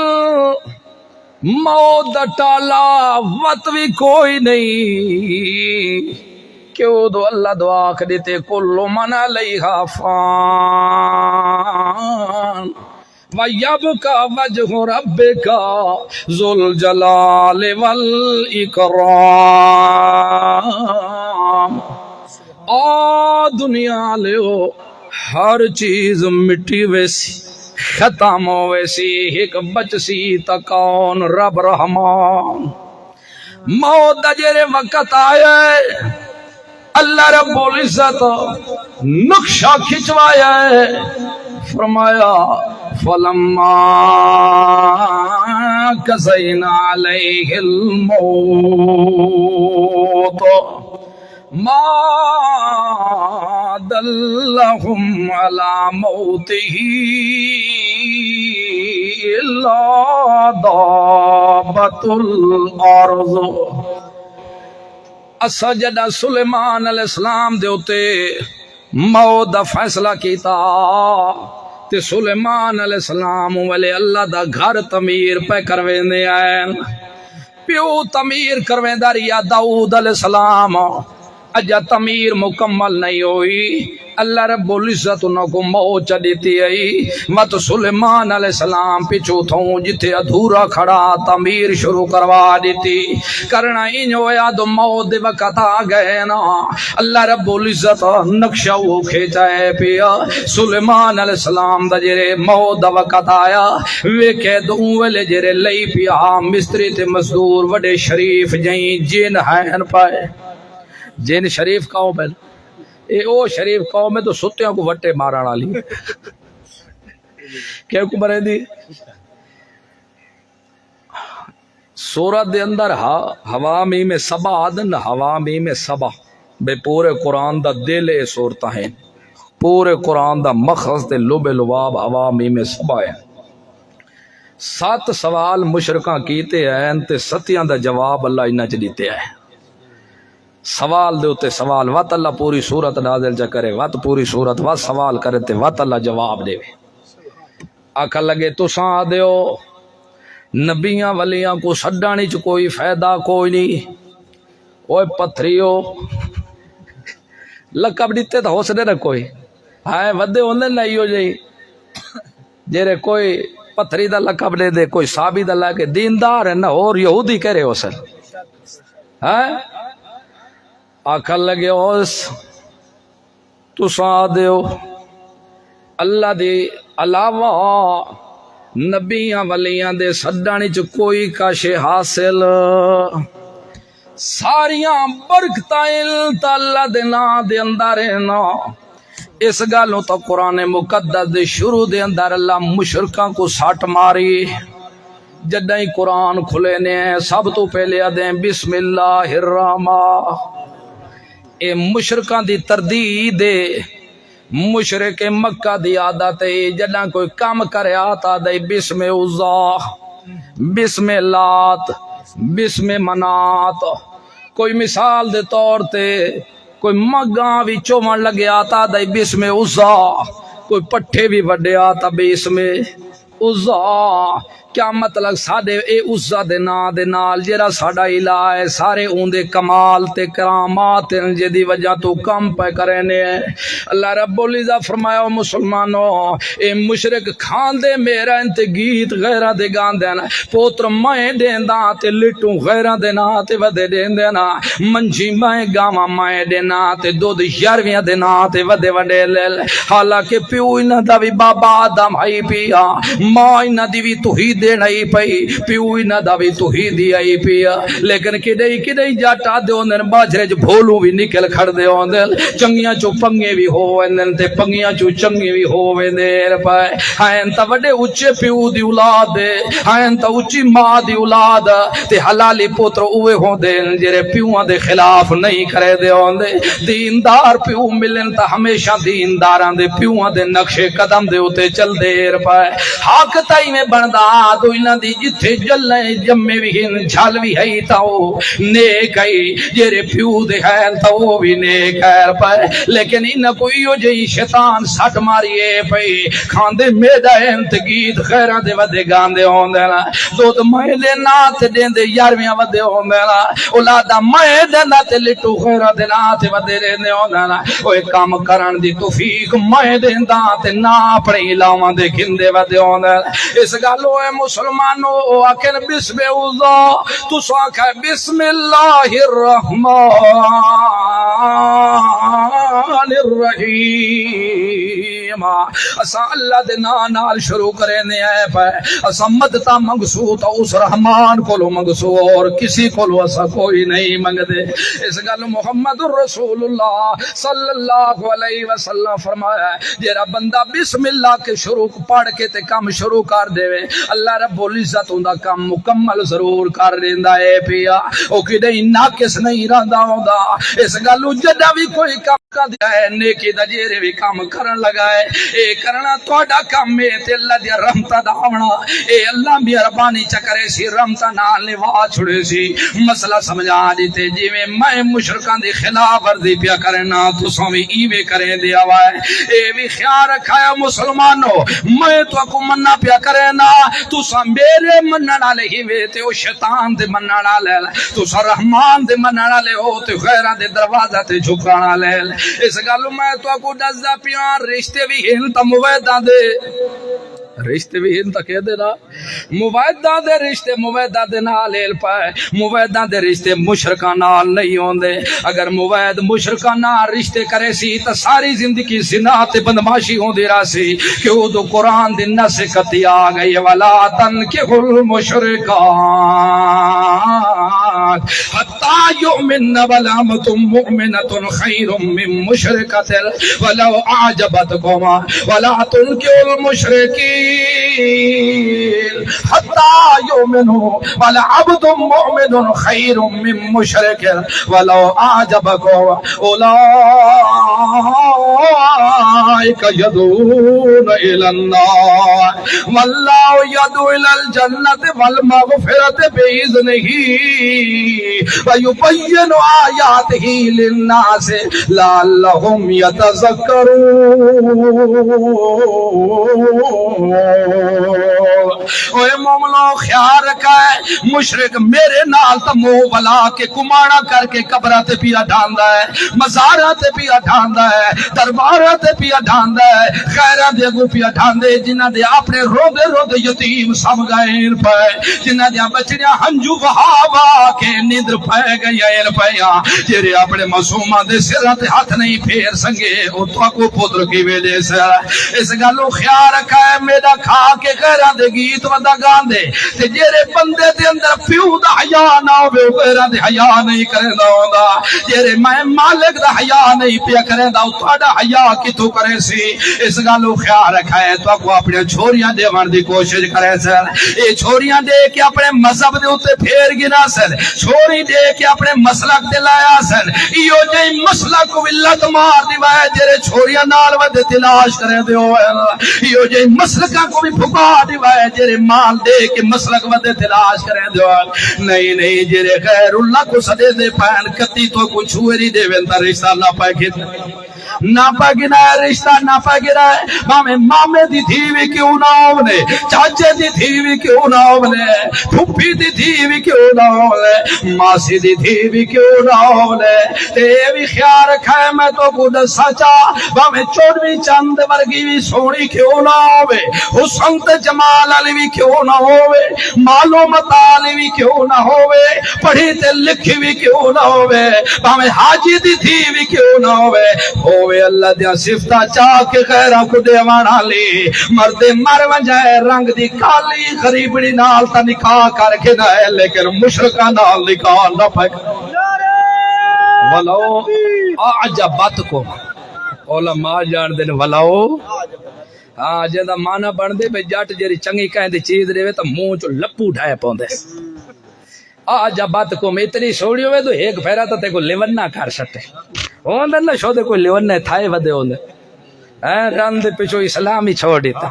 موت دا ٹالا وت بھی کوئی نہیں کیوں دو اللہ دعا کھڑیتے کل من علیہا فان وَيَبْقَى وَجْهُ رَبِّكَ ذُو الْجَلَالِ وَالْإِكْرَامِ دنیا لیو ہر چیز مٹی ویسی ختم ہو ویسی ایک بچسی تکون رب رحمان موت جرے وقت آئے اللہ رب العزت نقشہ کھچوایا ہے فرمایا فلما قضینا علیہ الموت ما دلہم علی موتہ الا دابۃ الارض اسا جدا سلیمان علیہ السلام دے اتے موت دا فیصلہ کیتا تے سلیمان علیہ السلام والے اللہ دا گھر تعمیر پہ کرویندے آئے پیو تعمیر کرویندہ ریا داؤد علیہ السلام اجا تعمیر مکمل نہیں ہوئی اللہ رب العزت انہوں کو موت چڑیتی آئی مت سلیمان علیہ السلام پیچھو تھوں جتے ادھورا کھڑا تعمیر شروع کروا دیتی کرنا انہوں ہویا دو موت دے وقت آ گئے نا اللہ رب العزت نقشہ وہ کھیچا ہے پیا سلیمان علیہ السلام دا جرے موت دا وقت آیا ویکے دوں ویلے جرے لئی پیا مستری تے مزدور وڈے شریف جائیں جن ہیں پائے جن شریف قوم ہے اے او شریف قوم میں تو ستیاں کو وٹے ماران والی کیا کو برے دی سورت دے اندر حوامی میں سبا آدن حوامی میں سبا بے پورے قرآن دا دل اے سورتا ہیں پورے قرآن دا مخص دے لب لباب حوامی میں سبا ہے 7 سوال مشرکاں کیتے ہیں تے 7 دا جواب اللہ انہاں چ دیتے ہیں سوال دے ہوتے سوال وات اللہ پوری صورت نازل جا کرے وات پوری صورت وات سوال کرے تے وات اللہ جواب دے آکھا لگے تو ساں دیو نبیاں ولیاں کو سڈانی چ کوئی فائدہ کوئی نہیں اوے پتھریو لقب دیتے تو حوصلے نہ کوئی ہائے ودے ہوندے نہیں ہو جائی جیرے کوئی پتھری دا لقب دے دے کوئی صحابی دا لگے دیندار ہے نہ اور یہودی کہہ رہے ہو سر ہاں آکھا لگے اوس تساں دیو اللہ دے علاوہ نبیاں ولیاں دے سڈانی چ کوئی کاشے حاصل ساریاں برکتاں اللہ دے نام دے اندر نا اس گالوں تو قرآن مقدس دے شروع دے اندر اللہ مشرکاں کو ساٹ ماری جدائیں قرآن کھلے نے سب تو پہلے دیں بسم اللہ الرحمن اے مشرکاں دی تردید مشرک مکہ دی عادت ہے جداں کوئی کام کرے آتا دے بسم عزا بسم لات بسم منات کوئی مثال دے طور تے کوئی مگاں بھی چومن لگے آتا دے بسم عزا کوئی پٹھے بھی وڈے آتا بسم عزا کیا مطلب ساڈے اے عزا دے نام دے نال جڑا ساڈا الہ ہے سارے اوندے کمال تے کرامات جدی وجہ تو کم پہ کرنے اللہ رب العزت فرمایا مسلمانوں اے مشرک کھان دے میرا انت گیت غیرہ دے گاندے نا پوتر میں دیندا تے لٹوں غیرہ دے نا تے ودے دیندے نا منجی میں گاواں میں دینا تے دودھ یارویاں دے نا تے ودے وڈے لے حالانکہ پیو انہاں دا وی بابا آدم آئی پیا ماں انہاں دی وی توحید دینائی پئی پیو انہاں دا وی توحید دی آئی پیا لیکن کدے جاٹا دے ہوندے باجرے چ بھولو وی نکل کھڑ دے ہوندے چنگیاں چو پنگے وی ہووندے تے پنگیاں چو چنگے وی ہووندے پے ہاں تا وڈے اونچے پیو دی اولاد ہاں تا اونچی ماں دی اولاد تے حلالی پوتر اوے ہوندے جڑے پیواں دے خلاف نہیں کرے دے ہوندے دیندار پیو ملن تا ہمیشہ دینداراں دے پیواں دے نقشے قدم دے اوتے چل دے پے حق تائی میں بندا تو انہاں دی جتھے جلے جمے وی ہن جھل وی ہے تا او نیک ہے جڑے پیو دے ہے تا او وی نیک ہے پر لیکن انہاں کوئی او جئی شیطان سٹ ماریے پئی کھاندے میدا انت گیت خیراں دے ودے گاندے ہوندے نا دودھ میں دے نات دیندے یارویاں ودے ہوندے نا اولادا میں دیندا تے لٹو خیراں دے نات ودے رہندے ہوندے نا اوے کام کرن دی توفیق میں دیندا تے نا اپنے علاواں دے گھندے ودے ہوندے اس گل اے مسلمانوں آکھن بسم اللہ تو آکھے بسم اللہ الرحمن الرحیم اسا اللہ دے نام نال شروع کرنے آئے پے اسا مدتا منگسو تو اس رحمان کولو منگسو اور کسی کولو اسا کوئی نہیں منگ دے اس گل محمد رسول اللہ صلی اللہ علیہ وسلم فرمایا جیرا بندہ بسم اللہ کے شروع پڑھ کے تے کام شروع کر دے اللہ رب العزت ہوندا کام مکمل ضرور کر دیندا ہے پیا او کدے ناقص نہیں رہندا ہوندا اس گل جدا بھی کوئی کام کر ہے نیکی دا جیرے بھی کام کرن لگا ہے اے کرنا تہاڈا کام ہے تے اللہ دی رحمتاں دا آونا اے اللہ مہربانی چکرے سی رحمتاں نال نوا چھڑے سی مسئلہ سمجھا دیتے جویں میں مشرکاں دی خلاف ورزی پیا کرنا تساں وی ایویں کرے دیا وائے اے بھی خیال رکھا ہے مسلمانوں میں تو کو مننا پیا کرنا تساں میرے منن والے ہی وے تے او شیطان دے منن والے تساں رحمان دے منن والے ہو تے غیراں دے دروازہ تے جھکان والے اس گل میں تو کو دسدا پیا رشتے بھی ہن تے مویداں دے رشتے بھی ہن تک دے نا مویداں دے رشتے مویداں دے نال ہل پائے مویداں دے رشتے مشرکاں نال نہیں ہوندے اگر موید مشرکاں نال رشتے کرے سی تے ساری زندگی زنا تے بدماشی ہوندی رہسی کیوں تو قرآن دے نصیحت آ گئی ولا تنکحوا المشرکات حتی یؤمن ولامۃ مؤمنۃ خیر من مشرکۃ ولو اعجبتکم ولا تنکحوا المشرکین حتى يؤمنوا ولعبد مؤمن خير من مشرك ولو أعجبكم أولئك يدعون إلى النار والله يدعو إلى الجنة والمغفرة بإذنه ويبين آياته للناس لعلهم يتذكرون اوے مومنو خیال رکھا ہے مشرک میرے نال تا منہ بلا کے کماڑا کر کے قبراں تے پیا ڈھاندا ہے مزاراں تے پیا ڈھاندا ہے درباراں تے پیا ڈھاندا ہے خیراں دے اگوں پیا ڈھاندے جنہاں دے اپنے روندے روندے یتیم سم گئے پے جنہاں دیاں بچڑیاں ہنجو بہا بہا کے نیندر پے گئے پیا جڑے اپنے معصوماں دے سراں تے ہاتھ نہیں پھیر سکے او تو کو پتر کی وجہ سے اس گلو خیال رکھا ہے میرا کھا کے غیراں دے گیت ودا گاندے تے جڑے بندے دے اندر پیو دا حیا نہ ہوے غیراں دے حیا نہیں کریندا ہوندا جڑے میں مالک دا حیا نہیں پیا کریندا او تہاڈا حیا کتھوں کرے سی اس گلو خیال رکھا ہے تو کو اپنے چھوریاں دیوان دی کوشش کرے سن اے چھوریاں دے کے اپنے مذہب دے اوتے پھیر گنا سن چھوری دے کے اپنے مسلک تے لایا سن ایو جے مسلک کو علت مار دی وے جڑے چھوریاں نال ودے تلاش کرے دیو ایو جے مسلکاں کو بھی پھکا دی وے جڑے مال دے کے مسلک ودے تلاش کرے دیو نہیں جڑے غیر اللہ کو سدے دے پین کتی تو کو چھوری دے ویندا رشتہ اللہ پائے کے ناپا گنا ہے رشتہ ناپا گنا ہے بھاویں مامے دی دھی بھی کیوں نہ ہونے چاچے دی دھی بھی کیوں نہ ہونے پھپھی دی دھی بھی کیوں نہ ہونے ماسی دی دھی بھی کیوں نہ ہونے تے بھی خیال رکھا ہے میں تو کو دسا چا بھاویں چوڑویں چند ورگی بھی سونی کیوں نہ ہوے حسن تے جمال علی بھی کیوں نہ ہوے مالو متالی بھی کیوں نہ ہوے پڑھی تے لکھی بھی کیوں نہ ہوے بھاویں حاجی دی تھی بھی کیوں نہ ہوے اللہ دیا صفتہ چاہ کے خیرہ کو دیوان علی مرد مر ونجائے رنگ دی کالی غریبڑی نال تا نکاح کر کے نہ ہے لیکن مشرکہ نال نکاح نہ پھیک ولو اعجبت کو علماء جان دن ولو ہاں جیدہ مانا بن دے بے جٹ جیری چنگی کہیں دی چیز دے تو منہ چو لپو ڈھائے پوندے اعجبت کو اتنی سوڑی ہوئے تو ایک پھیرا تو تے کو لیون نہ کر سکتے ہوندے نہ شو دے کوئی لیون نہ تھائے ودے ہوندے رند پچھو اسلامی چھوڑ دیتا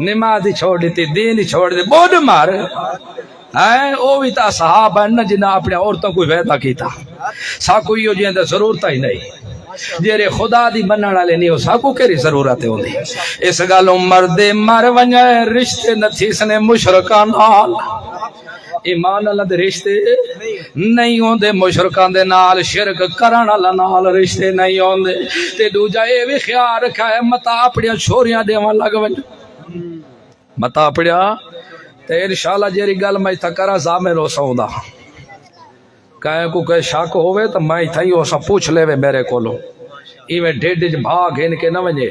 نماز ہی چھوڑ دیتی دین ہی چھوڑ دیتی بود مار او بھی تا صحابہ ہے جنہ اپنے عورتوں کوئی ویدہ کیتا سا کوئی ہو جیندے ضرورت ہی نہیں جیرے خدا دی منن والے نہیں ہو ساکو کیری ضرورت ہوندی اس گالوں مرد مر ونجائے رشتے نتھیسنے مشرکان نال ایمان اللہ دے رشتے نہیں ہوندے مشرکان دے نال شرک کرن اللہ نال رشتے نہیں ہوندے تے دوجا اے وی خیال رکھا ہے متا اپڑیاں چھوریاں دیواں لگ ونج متا اپڑیا تے انشاءاللہ جیری گل میں تھا کرا زامن ہو سوندا کہیں کو کہ شک ہوئے تو میں تھئی ہو سا پوچھ لے وے میرے کولو ایویں ڈیڈ بھاگ ہن کے نہ ونجے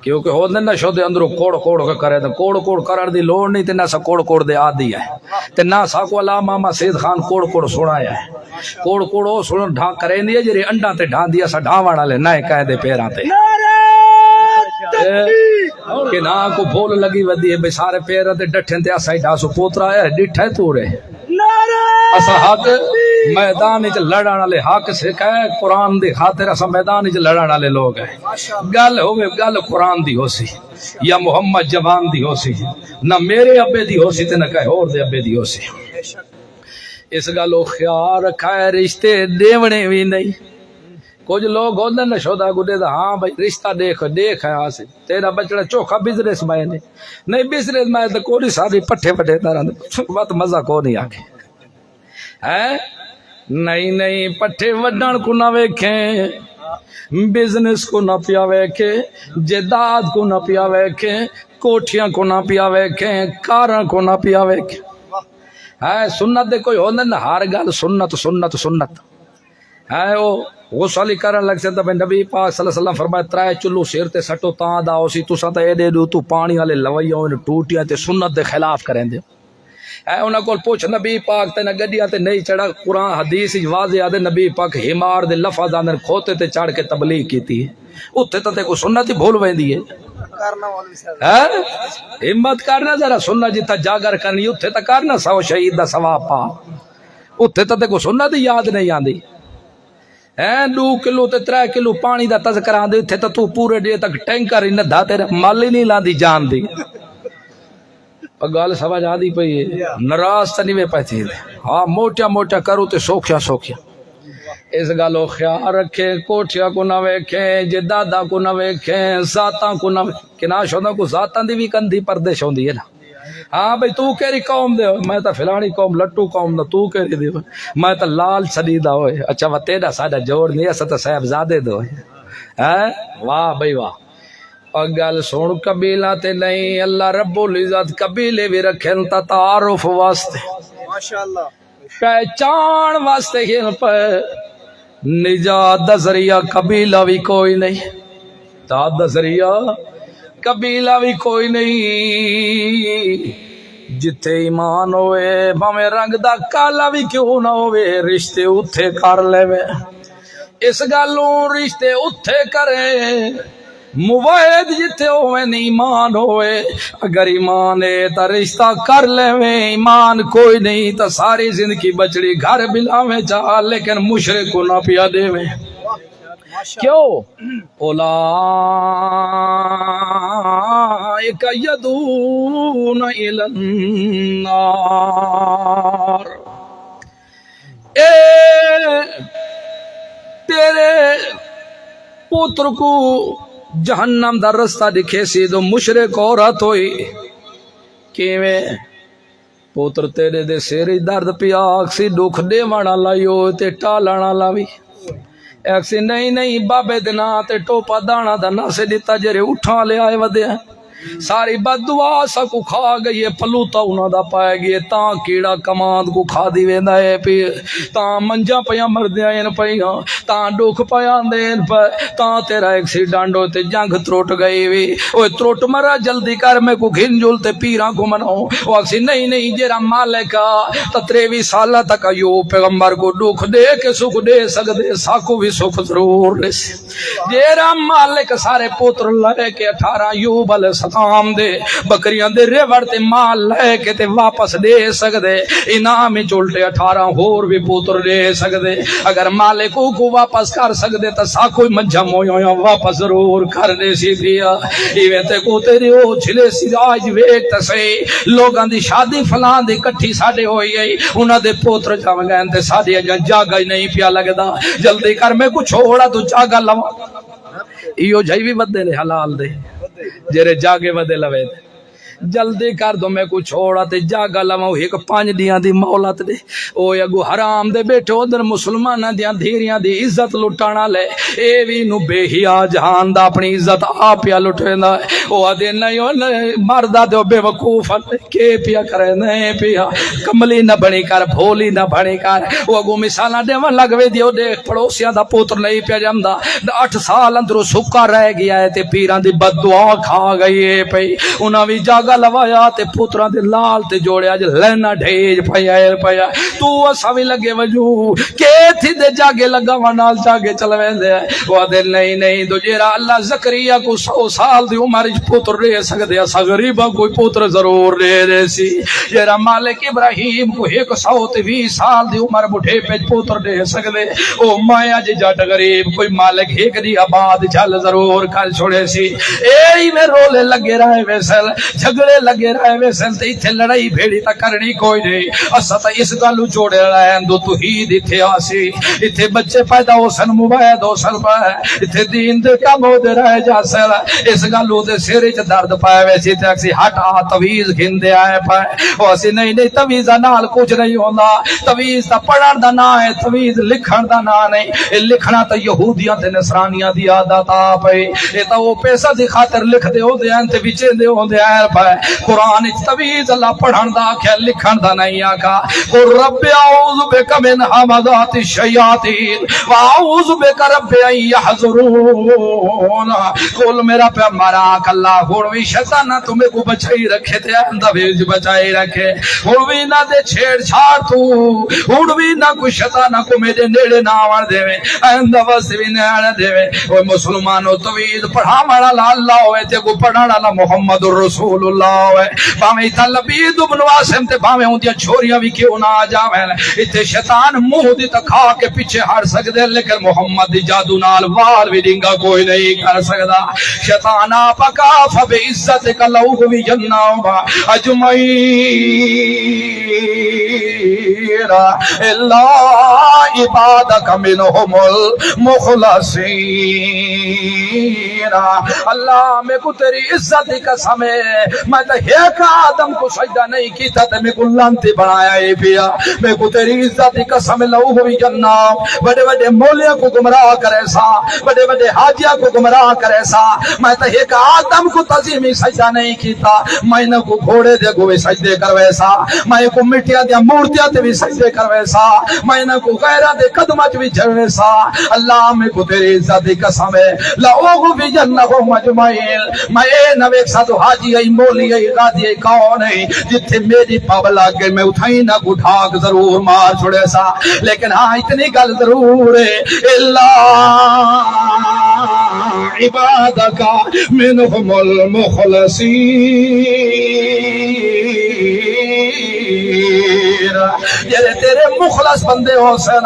کیونکہ ہو نہ شو دے اندروں کوڑ کوڑ کے کرے تے کوڑ کوڑ کرن دی لوڑ نہیں تے نہ سا کوڑ کوڑ دے عادی ہے تے نہ سا کو علامہ ماما سید خان کوڑ کوڑ سنایا ہے کوڑ کوڑ او سن ڈھا کریندی ہے جڑی انڈاں تے ڈھاندی اسا ڈھاوਣ والے نہ کہہ دے پیراں تے کہ نہ کو بھول لگی ودی ہے بے سارے پیراں تے ڈٹھن تے اسا ڈاسو پوترا ہے ڈٹھے تو رے اسا حق میدان وچ لڑن والے حق سکھائے قرآن دی خاطر اسا میدان وچ لڑن والے لوگ ہیں گل ہوے گل قرآن دی ہو سی یا محمد جوان دی ہو سی نہ میرے ابے دی ہو سی تے نہ کہیں اور دے ابے دی ہو سی اس گل خیال رکھا ہے رشتے دیونے بھی نہیں کچھ لوگ ہوندے نہ شودا گڈے دا ہاں بھائی رشتہ دیکھ ہے حاصل تیرا بچڑا چوکھا بزنس میں نہیں بزنس میں تو کوئی ساری پٹھے پٹھے طرح بات مزہ کو نہیں آگے نہیں پٹھے وڈن کو نہ ویکھیں بزنس کو نہ پیا ویکھیں جائیداد کو نہ پیا ویکھیں کوٹھیاں کو نہ پیا ویکھیں کاراں کو نہ پیا ویکھیں سنت دے کوئی ہوندے نہ ہر گل سنت سنت سنت او غسل کرن لگ سکتا بھائی نبی پاک صلی اللہ علیہ وسلم فرمایا ترائے چلو سیر تے سٹو تاں دا اسی تساں تے اے دے دو تو پانی والے لوائیاں ٹوٹیاں تے سنت دے خلاف کریں دے انہاں کول پوچھ نبی پاک تے نہ گڈیاں تے نہیں چڑھا قرآن حدیث واضح آدے نبی پاک ہمار دے لفظ آندن کھوتے تے چڑھ کے تبلیغ کیتی ہے اتھے تے کو سنت ہی بھول ویندی ہے ہمت کرنا ذرا سنت جتا جاگر کرنی اتھے تے کرنا سو شہید دا ثواب پا اتھے تے کو سنت ہی یاد نہیں آندی 2 کلو تے 3 کلو پانی دا تذکرہ آندے اتھے تے تو پورے ڈے تک ٹینکر ہی نہ دھا تیرا مال ہی نہیں لاندی جان دی گل سمجھ آدھی پئی ناراض تے نہیں پئی ہاں موٹا موٹا کرو تے سوکھیا سوکھیا اس گالو خیال رکھے کوٹھیا کو نہ ویکھیں جدادا کو نہ ویکھیں ذاتاں کو نہ کنا شوندا کو ذاتاں دی بھی کندھی پردیش ہوندی ہے نا ہاں بھئی تو کیری قوم دے میں تا فلانی قوم لٹو قوم دا تو کیری دے میں تا لال سدیدہ ہوئے اچھا وہ تیرا ساڈا جوڑ نہیں ہے ستا صاحب زادے دو واہ بھئی واہ اور گل سن قبیلہ تے نہیں اللہ رب العزت قبیلے بھی رکھن تا تعارف واسطے ماشاءاللہ پہچان واسطے ہن پہ نجات دا ذریعہ قبیلہ بھی کوئی نہیں تا دا ذریعہ قبیلہ بھی کوئی نہیں جتھے ایمان ہوئے بھاویں رنگ دا کالا بھی کیوں نہ ہوئے رشتے اتھے کر لے اس گالوں رشتے اتھے کرے موید جتے ہوئے ایمان ہوئے اگر ایمان ہے تا رشتہ کر لے ایمان کوئی نہیں تا ساری زندگی بچڑی گھر بلاویں چاہ لیکن مشرک کو نہ پیا دے میں کیوں اولائک یدون الی النار تیرے پوتر کو جہنم دا رستہ دکھے سی تو مشرک عورت ہوئی کیویں پوتر تیرے دے سیری درد پیا سی دکھ دے وانا لائیو تے ٹالانا لاوی ایکسی نہیں بابے دنا تے ٹوپا دانا دا نہ سے دیتا جرے اٹھا لے آئے ودے ساری بد دعا سکو کھا گئی پلوتا انہاں دا پائے گئے تاں کیڑا کماند کو کھا دی ویندا ہے پی تاں منجا پیا مردیاں این پیا تاں دکھ پیا دین پہ تاں تیرا ایکسیڈنٹ ہوتے جنگ تروٹ گئی وی اوے تروٹ مرا جلدی کر میں کو گھن جول تے پیراں کو مناؤ او اکسی نہیں جیرا مالک تتریوی سالہ تک ایوب پیغمبر کو دکھ دے کے سکھ دے سکدے ساکو بھی سکھ ضرور دے جیرا مالک سارے پوتر لے کے 18 ایوب علیہ السلام دے بکریاں دے ریوڑ تے مال لے کے تے واپس دے سکدے انعام چلٹے 18 ہور بھی پوتر دے سکدے اگر مالک کو واپس کر سکدے تا ساکو مجھا مویا واپس ضرور کر دے سی پیا ایویں تے کو تیری او چھلے سی راج ویک تسے لوگاں دی شادی فلان دی کٹھی ساڈے ہوئی ہے انہاں دے پوتر جاویں گئے تے ساڈے جاگا ہی نہیں پیا لگدا جلدی کر میں کو چھوڑا تو جاگا لوا ایو جائی بھی بدے نے حلال دے جرے جاگے ودے لوے جلدی کر دو میں کو چھوڑا تے جاگا لواں ایک 5 دیاں دی مولت دے او اگو حرام دے بیٹھے ادھر مسلماناں دیاں دھیریاں دی عزت لٹانا لے اے وی نو بے حیا جہان دا اپنی عزت آپ پیا لٹیندا او ادے نہیں مردا تے بے وقوف کے پیا کرے نہیں پیا کملی نہ بنی کر بھولی نہ بنی کر او اگو مثالاں دیوان لگوے دیو دیکھ پڑوسیاں دا پوتر نہیں پیا جمدا 8 سال اندروں سکا رہ گیا ہے تے پیراں دی بد دعا کھا گئی ہے پئی انہاں وی جاگا لوایا تے پوتراں دے لال تے جوڑے اج لینا ڈھیج پیا تو اسا وی لگے وجو کہ تھی دے جاگے لگاواں نال جاگے چلویندے او دے نہیں دو جیرا اللہ زکریا کو 100 سال دی عمر وچ پوتر دے سکدے اسا غریباں کوئی پوتر ضرور دے سی جیرا مالک ابراہیم کو 120 سال دی عمر بڈھے پہ پوتر دے سکدے او میں اج جٹ غریب کوئی مالک ایک دی آباد چل ضرور کر چھوڑے سی اے میں رولے لگے رہے ویسل جھگڑے لگے رہے ویسل تے ایتھے لڑائی بھیڑی تا کرنی کوئی نہیں اسا تا اس گالو جوڑے رہن دو توحید ایتھے آسی ایتھے بچے پیدا ہو سن مبید ہو سن پہ ایتھے دین دے کام ہو دے رہے جا سل اس گالو دے سیرے چ درد پائے ویسی تے اکسی ہٹا تویز گھندے آئے پائے او اسی نہیں تویز نال کچھ نہیں ہوندا تویز تا پڑھن دا نا ہے تویز لکھن دا نا نہیں لکھنا تا یہودیاں تے نصرانیاں دی عادت آ پئی اے تا او پیسہ دی خاطر لکھ دے ہو دے ہیں تے وچے دے ہو دے آئے پائے قرآن تویز اللہ پڑھن دا کیا لکھن دا نہیں آکا قل رب اعوذ بک من حمزات الشیاطین واعوذ بک رب ان یحضرون قل میرا پیغمبر اللہ ہوڑوی شیطان نہ تمہیں کو بچائی رکھے تے اندھویز بچائی رکھے ہوڑوی نہ دے چھیڑ چھاڑ تو ہوڑوی نہ کوئی شیطان کو میرے نیڑے نہ آوان دے اندھویز بھی نہ آنے دے وہ مسلمانوں تویز پڑھا مڑا اللہ ہوئے تے کو پڑھانا اللہ محمد رسول اللہ ہوئے باویں تا لبید ابن واسم تے باویں ہوں دیا چھوریاں بھی کیوں نہ آ جاویں اتھے شیطان منہ دی تکھا کے پیچھے ہٹ سکدے لیکن محمد دی جادو نال وال بھی ڈنگا کوئی نہیں کر سکدا شیطان آپ کا فب عزت کا لوگ بھی جناؤں اجمعین اللہ عبادک منہم المخلصین اللہ میں کو تیری عزت کی قسم ہے میں تو ایک آدم کو سجدہ نہیں کیتا تے میں کو لانتی بنایا ہے پیا میں کو تیری عزت کی قسم لو ہوئی جناب بڑے بڑے مولیاں کو گمراہ کرے سا بڑے بڑے حاجیاں کو گمراہ کرے سا میں تو ایک آدم کو تعظیمی سجدہ نہیں کیتا میں نہ کو گھوڑے دے کو بھی سجدے کروے سا میں کو مٹیاں دیا مورتیاں تے بھی سجدے کروے سا میں نہ کو غیرہ دے قدمت بھی جھڑوے سا اللہ میں کو تیری عزت کی قسم ہے لو بھی جنہم اجمعین میں اے نویک ساتھ حاجی ای مولی ای غادی ای کون ہے جتھے میری پاو لگے میں اٹھائی نہ گھاگ ضرور مار چھوڑے سا لیکن ہاں اتنی گل ضرور ہے اللہ عبادک منہم المخلصین یہ جڑے تیرے مخلص بندے ہو سن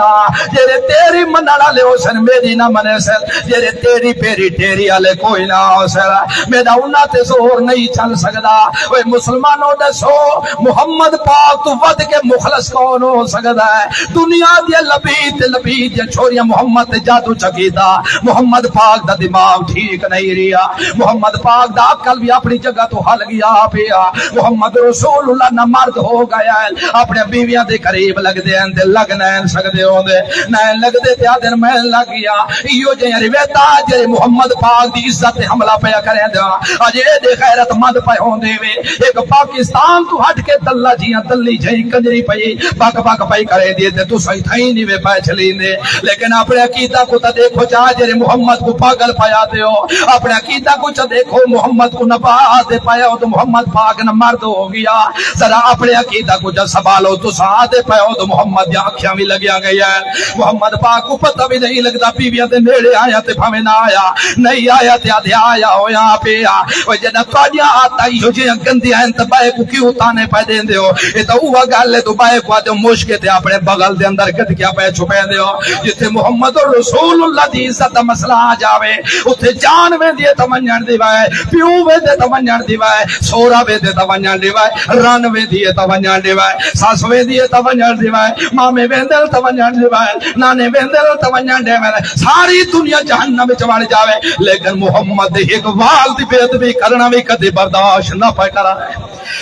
جڑے تیری منن والے ہو سن میری نہ منے سن جڑے تیری پیری ٹھیری والے کوئی نہ ہو سن میرا انہاں تے زور نہیں چل سکدا اوے مسلمانوں دسو محمد پاک تو ود کے مخلص کون ہو سکدا ہے دنیا دی لبید دی چھوریاں محمد تے جادو چکیدا محمد پاک دا دماغ ٹھیک نہیں رہیا محمد پاک دا عقل بھی اپنی جگہ تو ہل گیا پیا محمد رسول اللہ نہ مرد ہو گیا ہے اپنے بیویاں دے قریب لگ دے ہیں تے لگ نہیں سکدے ہوندے نہیں لگ دے تے دن میں لگ گیا ایو جے روایت جے محمد پاک دی عزت تے حملہ پیا کرے دا اج اے دے غیرت مند پے ہوندے وے ایک پاکستان تو ہٹ کے دلہ جیاں دلی جئی کنجری پئی بک بک پئی کرے دی تے تو صحیح تھئی نہیں وے پے چلیندے لیکن اپنے عقیدہ کو تے دیکھو جا جے محمد کو پاگل پایا دیو اپنے عقیدہ کو چ دیکھو محمد کو نبا دے پایا تو محمد پاک نہ مرد ہو گیا ذرا اپنے عقیدہ کو جب سنبھالو تو ساتھ پایا تو محمد دی آنکھیاں بھی لگیا گیا ہے محمد پاک کو پتہ بھی نہیں لگتا بیویاں تے نیڑے آیا تے بھاویں نہ آیا نہیں آیا تے آدھے آیا ہویا پیا او جنا تواڈیاں آتا ہی جو گندیاں ہیں تے بائے کو کیوں تانے پے دیندے ہو اے تے اوہ گل ہے تو بائے کو آدھے مشکے تے اپنے بغل دے اندر گد کیا پے چھپے دے ہو جتھے محمد رسول اللہ دی عزت دا مسئلہ آ جاوے اوتھے جان ویندی تے ونجن دی وے پیو ویندے تے ونجن دی وے سورا ویندے تے ونجن دی وے رن ویندی تے ونجن دی وے ساس ویندی تے ونجن دی وے مامے ویندے تے ونجن دی وے نانے ویندے تے ونجن دی وے ساری دنیا جہنم وچ وڑ جاوے لیکن محمد دی ایک وال دی بے ادبی کرنا بھی کدی برداشت نہ پے کرا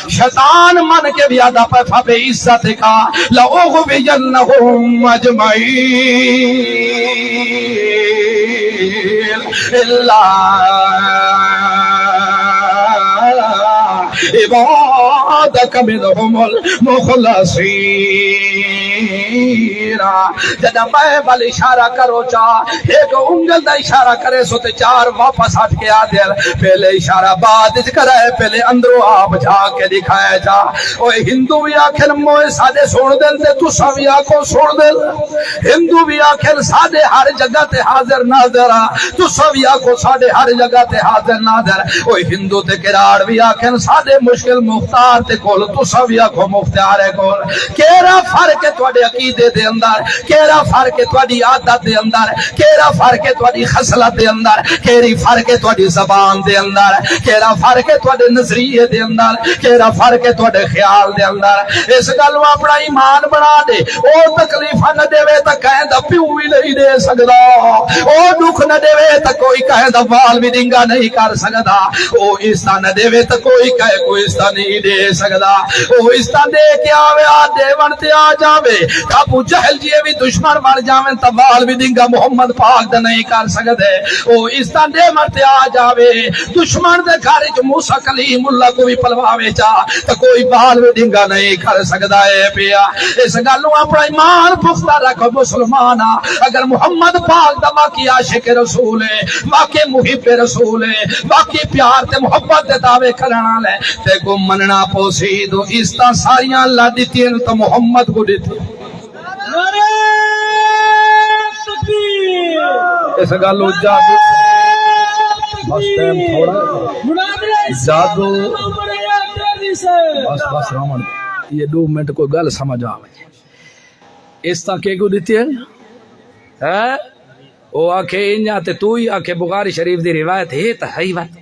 شیطان من کے بھی آدھا پہ فبے عزت کا لَأُغْوِيَنَّهُمْ أَجْمَعِينَ عبادك منهم المخلصين جدا میں بل اشارہ کرو چاہ ایک انگل دا اشارہ کرے سو تے چار واپس ہٹ کے آ دل پہلے اشارہ بعد کرے پہلے اندروں آپ جا کے دکھائے جا اوے ہندو بھی آخر موئے سادے سن دل تے تو سوی آکھو سن دل ہندو بھی آخر سادے ہر جگہ تے حاضر ناظر تو سوی آکھو سادے ہر جگہ تے حاضر ناظر اوے ہندو تے کراڑ بھی آخر سادے مشکل مختار تے کول تو سوی آکھو مختار ہے کول کیڑا فرق ہے تواڈے عقیدے دے اندر کیڑا فرق ہے تواڈی عادت دے اندر کیڑا فرق ہے تواڈی خصلت دے اندر کیڑی فرق ہے تواڈی زبان دے اندر کیڑا فرق ہے تواڈے نظریے دے اندر کیڑا فرق ہے تواڈے خیال دے اندر اس گل نوں اپنا ایمان بنا دے او تکلیفاں نہ دے تے کہندا پیو بھی نہیں دے سکدا او دکھ نہ دے تے کوئی کہندا وال بھی ڈنگا نہیں کر سکدا او عزت نہ دے تے کوئی کہے کوئی عزت نہیں دے سکدا او عزت دے کے آوے آ دیون تے آ جاوے ابو جہل جی بھی دشمن بن جاویں تے وال بھی ڈنگا محمد پاک دا نہیں کر سکدے او عزت دے مرتے آ جاوے دشمن دے گھر وچ موسی کلیم اللہ کو بھی پلواوے چا تے کوئی وال بھی ڈنگا نہیں کر سکدا اے پیا اس گل نوں اپنا ایمان پختہ رکھ مسلمان اگر محمد پاک دا واقعی عاشق رسول ہے واقعی محب رسول ہے واقعی پیار تے محبت دے دعوے کرن والے تے کو مننا پوسی دو عزت ساریاں اللہ دتیاں تو محمد کو دتی نعرہ تکبیر اس گل جادو بس ٹائم تھوڑا جادو بس بس رامن یہ 2 منٹ کوئی گل سمجھ آوے اس طرح کے کو دیتی ہے او آکھے انجا تے تو ہی آکھے بخاری شریف دی روایت ہے تے ہے بات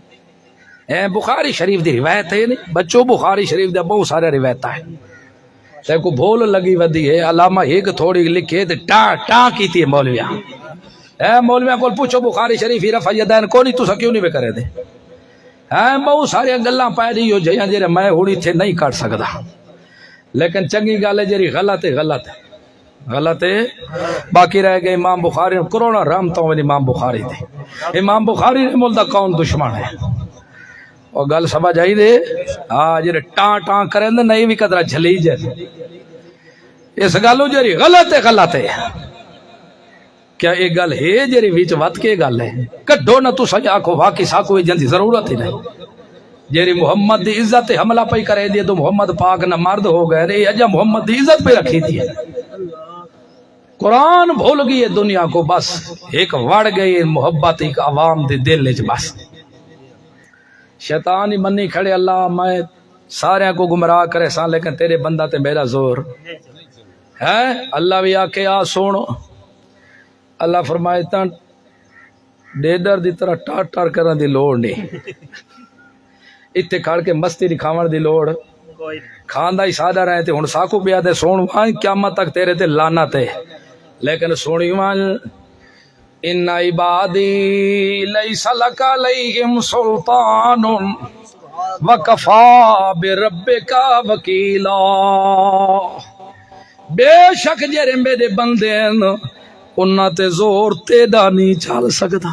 اے بخاری شریف دی روایت ہے نہیں بچوں بخاری شریف دے بہت سارے روایت ہیں تے کو بھول لگی ودی ہے علامہ ایک تھوڑی لکھے تے ٹاں کیتی ہے مولویاں اے مولویاں کول پوچھو بخاری شریف رفع یدین کونی تسا کیوں نہیں کرے دے بہت سارے گلاں پائے دی ہو جیاں جڑے میں ہن ایتھے نہیں کر سکدا لیکن چنگی گل ہے جڑی غلط ہے غلط ہے غلط ہے باقی رہ گئے امام بخاری کروڑا رحمتوں میں امام بخاری تھے امام بخاری نے ملدا کون دشمن ہے اور گل سمجھ آئی دے جڑے ٹاں کریں نہیں بھی قدرہ جھلی جائے اس گلوں جڑی غلط ہے کیا یہ گل ہے جڑی وچ وت کے گل ہے کڈو نہ تو سجا کو واقعی ساکو جن دی ضرورت ہی نہیں جیری محمد دی عزت حملہ پہ کرے دیے تو محمد پاک نہ مرد ہو گئے رے اجا محمد دی عزت پہ رکھی تھی قرآن بھول گئی دنیا کو بس ایک وڑ گئی محبت ایک عوام دے دل وچ بس شیطان ہی منی کھڑے اللہ میں سارے کو گمراہ کرے سا لیکن تیرے بندہ تے میرا زور ہے اللہ بھی آکے آ سوڑو اللہ فرمائے تاں ڈیڈر دی طرح ٹار ٹار کرن دی لوڑ نہیں اتنے کھڑ کے مستی دکھاون دی لوڑ کھاندا ہی سادہ رہے تے ہن ساکو پیا تے سون وان قیامت تک تیرے تے لعنت ہے لیکن سونی وان ان عبادی لیس لک علیہم سلطان وکفا بربک وکیلا بے شک جڑے میرے بندے ہیں انہاں تے زور تیڈا نہیں چل سکدا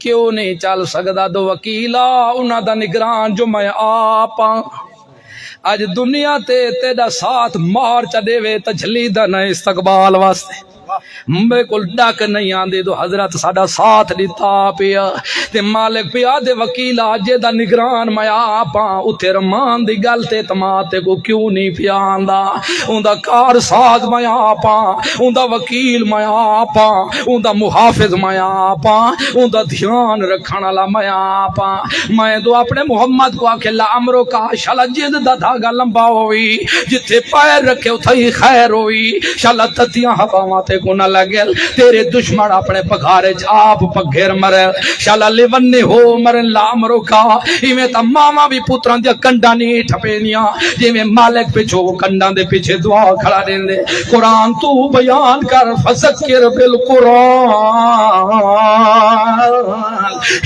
کیوں نہیں چل سکدا دو وکیلا انہاں دا نگران جو میں آپ ہاں اج دنیا تے تیڈا ساتھ مار چڈے وے تجلی دا نہ استقبال واسطے ممبے کل ڈاک نہیں آندے تو حضرت ساڈا ساتھ دیتا پیا تے مالک پیا دے وکیل اجے دا نگران میں آپاں اوتھے رمان دی گل تے اعتماد تے کو کیوں نہیں پیا آندا اوندا کار ساز میں آپاں اوندا وکیل میں آپاں اوندا محافظ میں آپاں اوندا دھیان رکھن والا میں آپاں میں تو اپنے محمد کو آکھے لا امرو کا شالا جد دا دھاگا لمبا ہوئی جتھے پیر رکھے اتھے خیر ہوئی شالا تتیاں ہواواں تے کو نہ لگے تیرے دشمن اپنے پگھارے آپ پگھیر مرے شالا لیونے ہو مرن لام روکا ایویں تا ماما بھی پتران دیا کنڈا نہیں ٹھپینیاں جیویں مالک پہ چھو کنڈان دے پیچھے دعا کھڑا دین دے قرآن تو بیان کر فذکر بالقرآن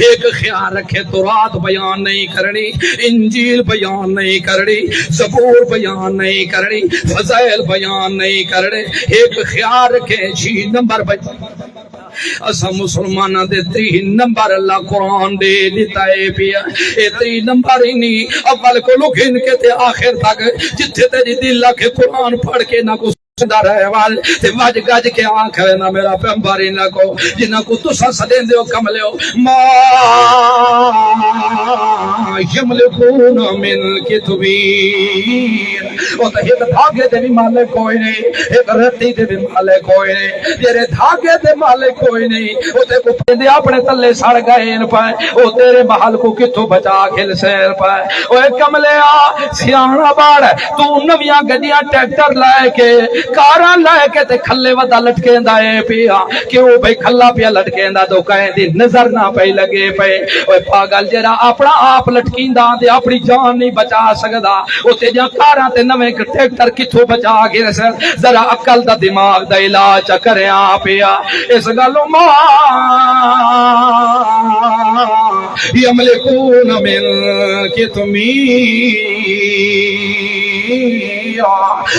ایک خیال رکھے تو رات بیان نہیں کرنی انجیل بیان نہیں کرنی زبور بیان نہیں کرنی فضائل بیان نہیں کرنے ایک خیال رکھے 6 نمبر اسا مسلمانہ دے 3 نمبر اللہ قرآن دے دیتا ہے پیا اے 3 نمبر ہی نہیں اول کو لوگ ان کے تے آخر تک جتھے تیری دل کے قرآن پڑھ کے نہ کو سدھا رہے وال تے واج گاج کے آنکھ ہے نہ میرا پیغمبر نہ کو جنہ کو تسا سدین دیو کملے ہو ما یملکون من کتبیر او تے ایک دھاگے دے بھی مالک کوئی نہیں ایک رتی دے بھی مالک کوئی نہیں تیرے دھاگے دے مالک کوئی نہیں او تے کو پندے اپنے تلے سڑ گئے ان پائے او تیرے محل کو کتھوں بچا کھل سیر پائے او کملے آ سیاںا باڑ تو نویاں گڈیاں ٹریکٹر لائے کے کاراں لائے کے تے کھلے ودا لٹکیندا اے پیا کیوں بھئی کھلا پیا لٹکیندا تو کہیں دی نظر نہ پئی لگے پئے اوے پاگل جڑا اپنا آپ لٹکیندا تے اپنی جان نہیں بچا سکدا او تے جا کاراں تے نویں ٹریکٹر کتھوں بچا کے ذرا عقل دا دماغ دا علاج کریاں پیا اس گلوں ماں یملکون من کتمیر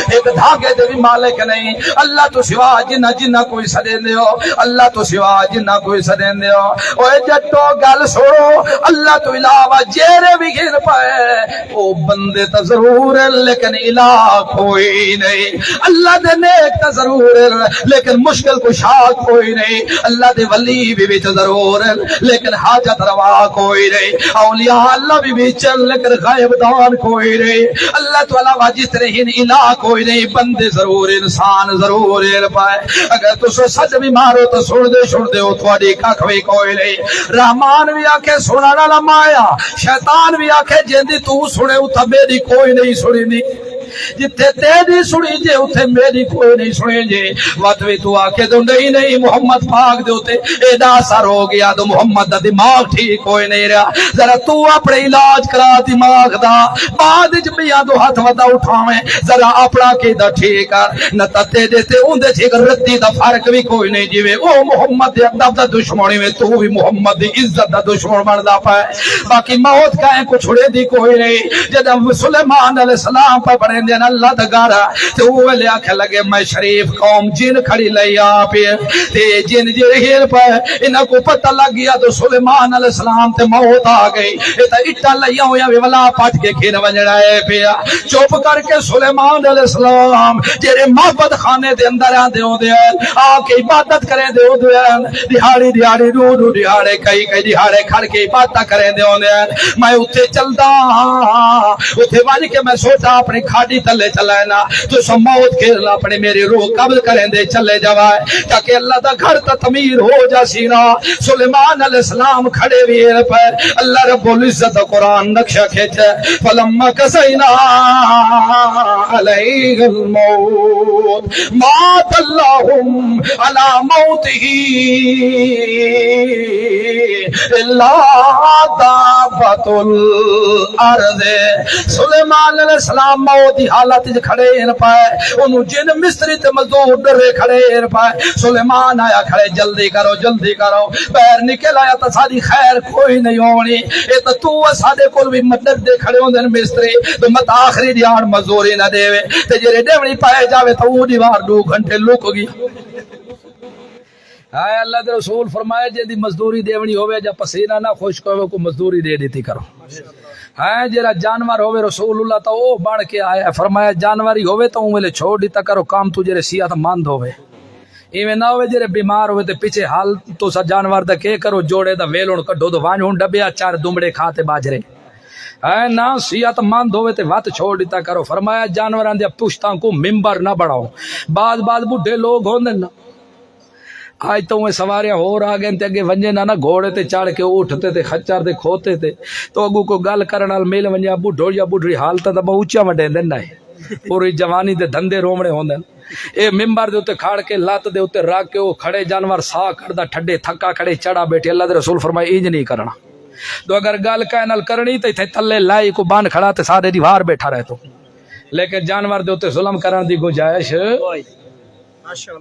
ایک دھاگے دے بھی مالک نہیں اللہ تو سوا جنہ جنہ کوئی سدین دیو اللہ تو سوا جنہ کوئی سدین دیو اوے جٹو گل سنو اللہ تو علاوہ جیرے بھی گھر پائے او بندے تا ضرور ہے لیکن الہ کوئی نہیں اللہ دے نیک تا ضرور ہے لیکن مشکل کشا کوئی نہیں اللہ دے ولی بھی بیچ ضرور ہے لیکن حاجت روا کوئی نہیں اولیاء اللہ بھی بیچ لیکن غائب دان کوئی نہیں اللہ تو علاوہ جس طرح الہ کوئی نہیں بندے ضرور انسان ضرور پائے اگر تو سچ بھی مارو تو سن دے ہو تھوڑی کھ بھی کوئی نہیں رحمان بھی آکھے سننا والا مایا شیطان بھی آکھے جیندی تو سنے اتھا میری کوئی نہیں سنی نہیں جتھے تیری سنی جے اتھے میری کوئی نہیں سنی جے واتوی تو آکے تو نہیں محمد پاک دے ہوتے ایڈا سر ہو گیا تو محمد دا دماغ ٹھیک ہوئے نہیں رہا ذرا تو اپنے علاج کرا دماغ دا بعد جبیاں دو ہاتھ ودا اٹھاویں ذرا اپنا کی دا ٹھیک کر نہ تے دیتے اندے چھے ردی دا فرق بھی کوئی نہیں جیوے او محمد دے ادب دا دشمنی میں تو بھی محمد دی عزت دا دشمن بندا پائے باقی موت کہیں کو چھڑے دی کوئی نہیں جب سلیمان علیہ السلام پر بڑے دین اللہ دا گارا تو وہ لے آکھے لگے میں شریف قوم جن کھڑی لئی آپ تے جن جرہیر پر انہاں کو پتہ لگ گیا تو سلیمان علیہ السلام تے موت آ گئی ایتا اٹھا لیا ہویا ولا پاٹ کے کھین ونجڑا ہے پیا چوپ کر کے سلیمان علیہ السلام جیرے محبت خانے دے اندر آندے ہو دے آکے عبادت کریں دے ہو دے دیہاڑی دیہاڑی رو رو دیہاڑے کئی کئی دیہاڑے کھڑ کے عبادت کریں دے ہو دے میں اتھے چلدا اتھے واج کے میں سوچا اپنی کھاڑی تلے چلائنا تو سو موت کے اپنے میری روح قبل کریں دے چلے جوائے تاکہ اللہ دا گھر تعمیر ہو جا سینا سلیمان علیہ السلام کھڑے ویر پہ اللہ رب العزت قرآن نقشہ کھیچے فلما قضینا علیہ الموت مات اللہم علی موتہ اللہ دابت الارض سلیمان علیہ السلام موت دی حالت کھڑے ان پائے انہوں جن مستری تے مزدور ڈرے کھڑے ان پائے سلیمان آیا کھڑے جلدی کرو پیر نکل آیا تا ساری خیر کوئی نہیں ہونی اے تو سادے کول بھی مدد دے کھڑے ہوں دن مستری تو مت آخری دیان مزدوری نہ دے تے جرے ڈیونی پائے جاوے تو وہ دیوار 2 گھنٹے لک گیا ہائے اللہ دے رسول فرمایا جے دی مزدوری دیونی ہوئے جا پسینہ نہ خشک ہوئے کو مزدوری دے دیتی کرو ہائے جرا جانور ہوئے رسول اللہ تو او بڑھ کے آیا فرمایا جانوری ہوئے تو انہوں نے چھوڑ دیتا کرو کام تو جرے صحت مند ہوئے ایویں نہ ہوئے جرے بیمار ہوئے تے پیچھے حال تو سا جانور دا کے کرو جوڑے دا ویلون کڈو دو وانج ہون ڈبیا 4 دمڑے کھاتے باجرے اے نا صحت مند ہوئے تے وقت چھوڑ دیتا کرو فرمایا جانوراں دے پشتاں کو منبر نہ بڑھاؤ بعض بڈھے لوگ ہوندے نا آج تو وہ سواریاں ہو رہا گئے تے اگے ونجے نہ گھوڑے تے چڑھ کے اٹھتے تے خچر تے کھوتے تے تو اگو کو گل کرن نال میل ونجا بڈھو یا بڈھڑی حالت تے بہت اونچا وڈیندے نہ پوری جوانی دے دھندے رومڑے ہوندے اے ممبر دے اوتے کھڑ کے لات دے اوتے رکھ کے او کھڑے جانور سا کردا ٹھڈے تھکا کھڑے چڑھا بیٹھے اللہ دے رسول فرمائے انج نہیں کرنا تو اگر گل کہے نال کرنی تے ایتھے تلے لائی کو بان کھڑا تے سارے دیوار بیٹھا رہے تو لیکن جانور دے اوتے ظلم کرن دی گنجائش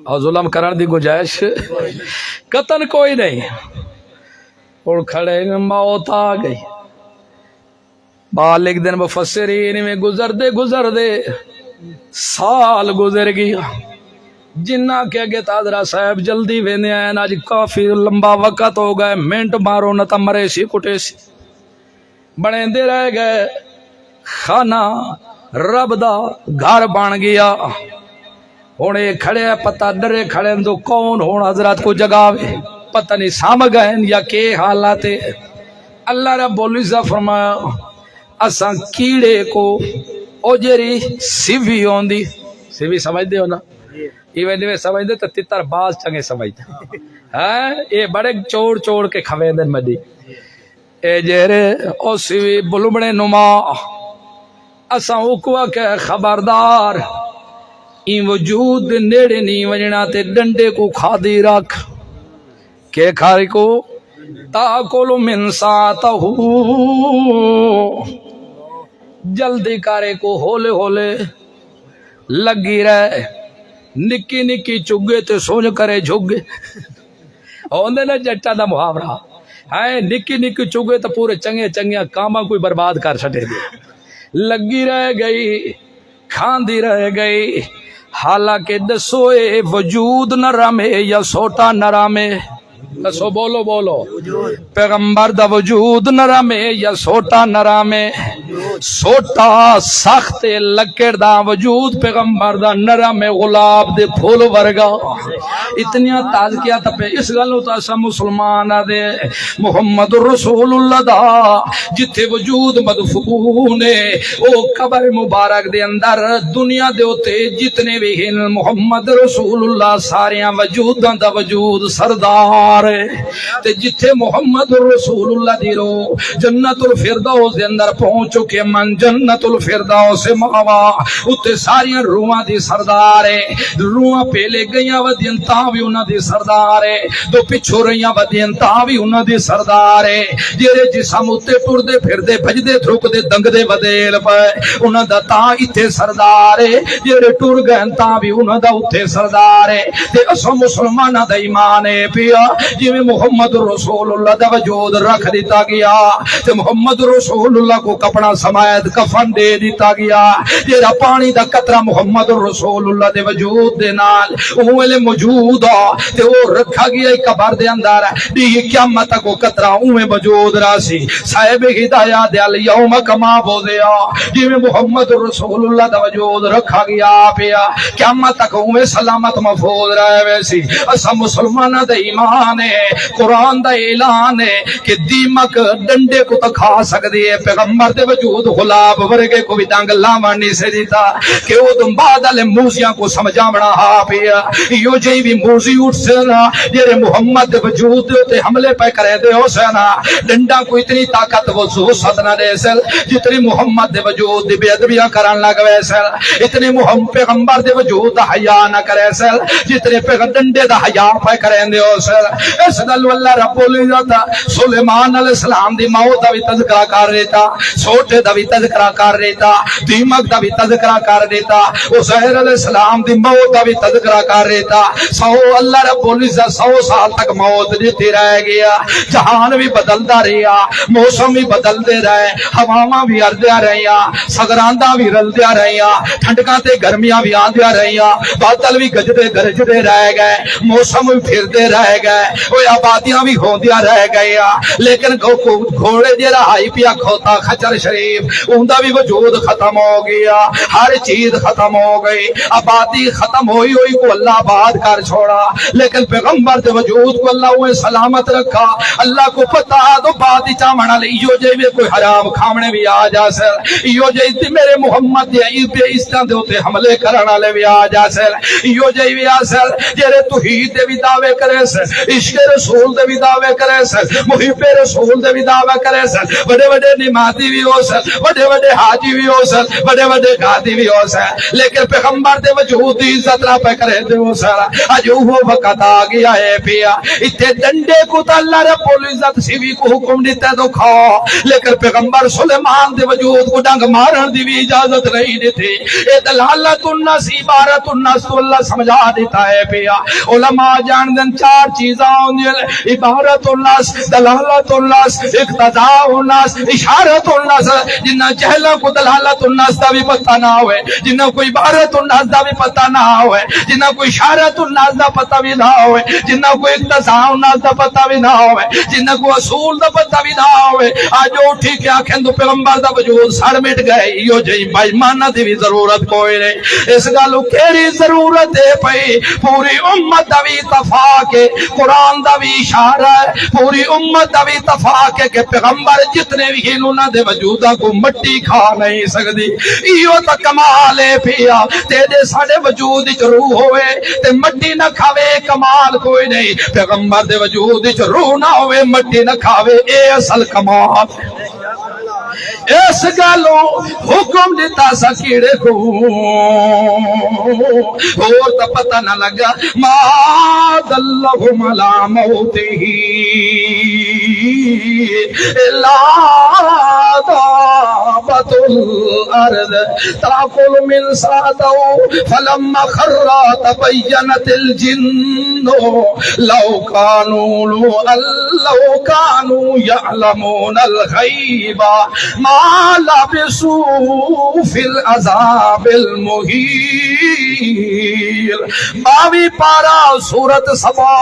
اور ظلم کرن دی گنجائش قطن کوئی نہیں اور کھڑے موت آ گئی بالک دن مفسرین میں گزر دے سال گزر گیا جنہ کے اگے تاجرہ صاحب جلدی وینے آئے آج کافی لمبا وقت ہو گئے منٹ مارو نہ تا مرے سی کٹے سی بڑے دے رہ گئے خانہ رب دا گھر بن گیا ہونے کھڑے پتہ ڈرے کھڑے تو کون ہونا حضرات کو جگاوے پتہ نہیں سام گئے یا کے حالات اللہ رب العزت فرمایا اساں کیڑے کو او جری سیوی ہوندی سیوی سمجھ دے ہو نا ایویں سمجھ دے تو تتر باز چنگے سمجھ دے ہاں یہ بڑے چوڑ کے کھوے دن مدی اے جرے او سیوی بلبڑے نما اساں اکوا کے خبردار این وجود نیڑے نہیں وجنا تے ڈنڈے کو کھا دی رکھ کہ کھاری کو تاکلو من ساتہو جلدی کارے کو ہولے لگی رہے نکی نکی چگے تے سونج کرے جھگے ہوندے نا جٹا دا محاورہ ہے نکی نکی چگے تے پورے چنگے کاما کوئی برباد کر چھٹے دے لگی رہ گئی کھاندی رہ گئی حالانکہ دسوئے وجود نہ رامے یا سوٹا نہ رامے دسو بولو پیغمبر دا وجود نہ رامے یا سوٹا نہ رامے سوٹا سخت لکڑ دا وجود پیغمبر دا نرم غلاب دے پھول ورگا اتنیا تازکیات پہ اس گلوں تو ایسا مسلمان دے محمد رسول اللہ دا جتھے وجود مدفون او قبر مبارک دے اندر دنیا دے ہوتے جتنے بھی ہیں محمد رسول اللہ ساریاں وجوداں دا وجود سردار تے جتھے محمد رسول اللہ دی رو جنت الفردوس دے اندر پہنچ چکے من جنت الفردوس ماوا اتے ساریاں روحاں دی سردار ہے روحاں پہلے گئیاں ودین تاں بھی انہاں دی سردار ہے دو پچھو رہیاں ودین تاں بھی انہاں دی سردار ہے جڑے جسم اتے ٹردے پھردے بھجدے تھرکدے دنگدے ودیل پے انہاں دا تاں ایتھے سردار ہے جڑے ٹر گئے تاں بھی انہاں دا اوتھے سردار ہے تے اساں مسلماناں دا ایمان ہے پیا جویں محمد رسول اللہ دا وجود رکھ دیتا گیا تے محمد رسول اللہ کو کپڑا سمایت کفن دے دیتا گیا جیڑا پانی دا قطرہ محمد رسول اللہ دے وجود دے نال اوے موجود تے او رکھا گیا قبر دے اندر دی قیامت کو قطرہ اوے موجود راسی صاحب ہدایت دے الیوم کما بوزیا جویں محمد رسول اللہ دا وجود رکھا گیا پیا قیامت تک اوے سلامت محفوظ رہے ویسی اسا مسلماناں دے ایمان اعلان ہے، قرآن دا اعلان ہے کہ دیمک ڈنڈے کو تو کھا سکتی ہے، پیغمبر دے وجود غلاب ورگے کو بھی ڈنگ لاوا نہیں سے دیتا کہ وہ تم بعد والے موزیاں کو سمجھا بنا ہا پیا یو جی بھی موزی اٹھ سے نا جیرے محمد دے وجود دے تے حملے پہ کرے دے ہو سے نا ڈنڈا کو اتنی طاقت وہ صدنا دے سل جتنی محمد دے وجود دی بے ادبیاں کران لگ وے سل اتنی محمد پیغمبر دے وجود دا حیا نہ کرے سل جتنے پیغمبر ڈنڈے دا حیا پہ کرے دے ہو سل اس دل اللہ رب العزت سلیمان علیہ السلام دی موت دا بھی تذکرہ کر دیتا، سوٹے دا بھی تذکرہ کر دیتا، دیمک دا بھی تذکرہ کر دیتا، عزیر علیہ السلام دی موت دا بھی تذکرہ کر دیتا۔ 100 اللہ رب العزت 100 سال تک موت دیتی رہ گیا، جہان بھی بدلدا رہیا، موسم بھی بدلدے رہے، ہواواں بھی اردیا رہیا، سگرانداں بھی رلدیا رہیا، ٹھنڈکاں تے گرمیاں بھی آندیا رہیا، بادل بھی گجدے گرجدے رہ گئے، موسم بھی پھردے رہ گئے، وہ آبادیاں بھی ہوندیا رہ گیا، لیکن گھوڑے دی رہائی پیا کھوتا خچر شریف اوندا بھی وجود ختم ہو گیا، ہر چیز ختم ہو گئی، آبادی ختم ہوئی ہوئی کو اللہ آباد کر چھوڑا، لیکن پیغمبر دے وجود کو اللہ وہ سلامت رکھا۔ اللہ کو پتا تو بات ہی چاہنا لے یو جے بھی کوئی حرام کھامنے بھی آ جا سر، یو جے میرے محمد دے عید پہ اس طرح دے ہوتے حملے کرنا لے بھی آ جا سر، یو جے بھی آ سر جیرے توحید دے بھی دعوے کرے سر، عشق رسول دے بھی دعوے کرے سر، محب رسول دے بھی دعوے کرے سر، بڑے بڑے نمازی بھی ہو سر، بڑے بڑے حاجی بھی ہو سر، بڑے بڑے قاضی بھی ہو سر، لیکن پیغمبر دے وجود دی عزت نہ پہ کرے دے ہو سر۔ اج وہ وقت آ گیا ہے پیا اتنے ڈنڈے کو تو اللہ رب العزت سیوی کو حکم دیتا تو کھاؤ، لیکن پیغمبر سلیمان دے وجود کو ڈنگ مارن دی بھی اجازت نہیں دیتی۔ اے دلالت الناس عبارت الناس تو اللہ سمجھا دیتا ہے پیا۔ علماء جان دن 4 چیزاں ہوندی عبارت الناس، دلالت الناس، اقتضاء الناس، اشارت الناس۔ جنہ جہلا کو دلالت الناس دا بھی پتہ نہ ہوئے، جنہ کو عبارت الناس دا بھی پتہ نہ ہوئے، جنہ کو اشارت الناس دا پتہ بھی نہ ہوئے، جنہ کو اقتضاء الناس دا پتہ بھی نہ ہوئے، جنہ کو اصول دا پتہ بھی نہ ہوئے، آج اٹھی کے آکھیں تو پیغمبر دا وجود سڑ مٹ گئے، یہ جی بھائی ماننا دی بھی ضرورت کوئی نہیں۔ اس گالو کیری ضرورت ہے پئی پوری امت دا بھی اتفاق ہے، قرآن دا بھی اشارہ ہے، پوری امت دا بھی اتفاق ہے کہ پیغمبر جتنے بھی انہوں دے وجودہ کو مٹی کھا نہیں سکتی۔ ایو تا کمال ہے پیا تیرے ساڑے وجود وچ روح ہوئے تے مٹی نہ کھاوے کمال کوئی نہیں، پیغمبر دے وجود وچ روح نہ ہوئے مٹی نہ کھاوے اے اصل کمال۔ اس گالو حکم دیتا سکیڑے کو اور تا پتہ نہ لگا ما دلہم علی موتہی لا دابت الارض تاکل من ساتو فلما خر تبینت الجن لو کانوا یعلمون الغیب ما لبثوا فی العذاب المہین۔ 22 پارہ سورت سبا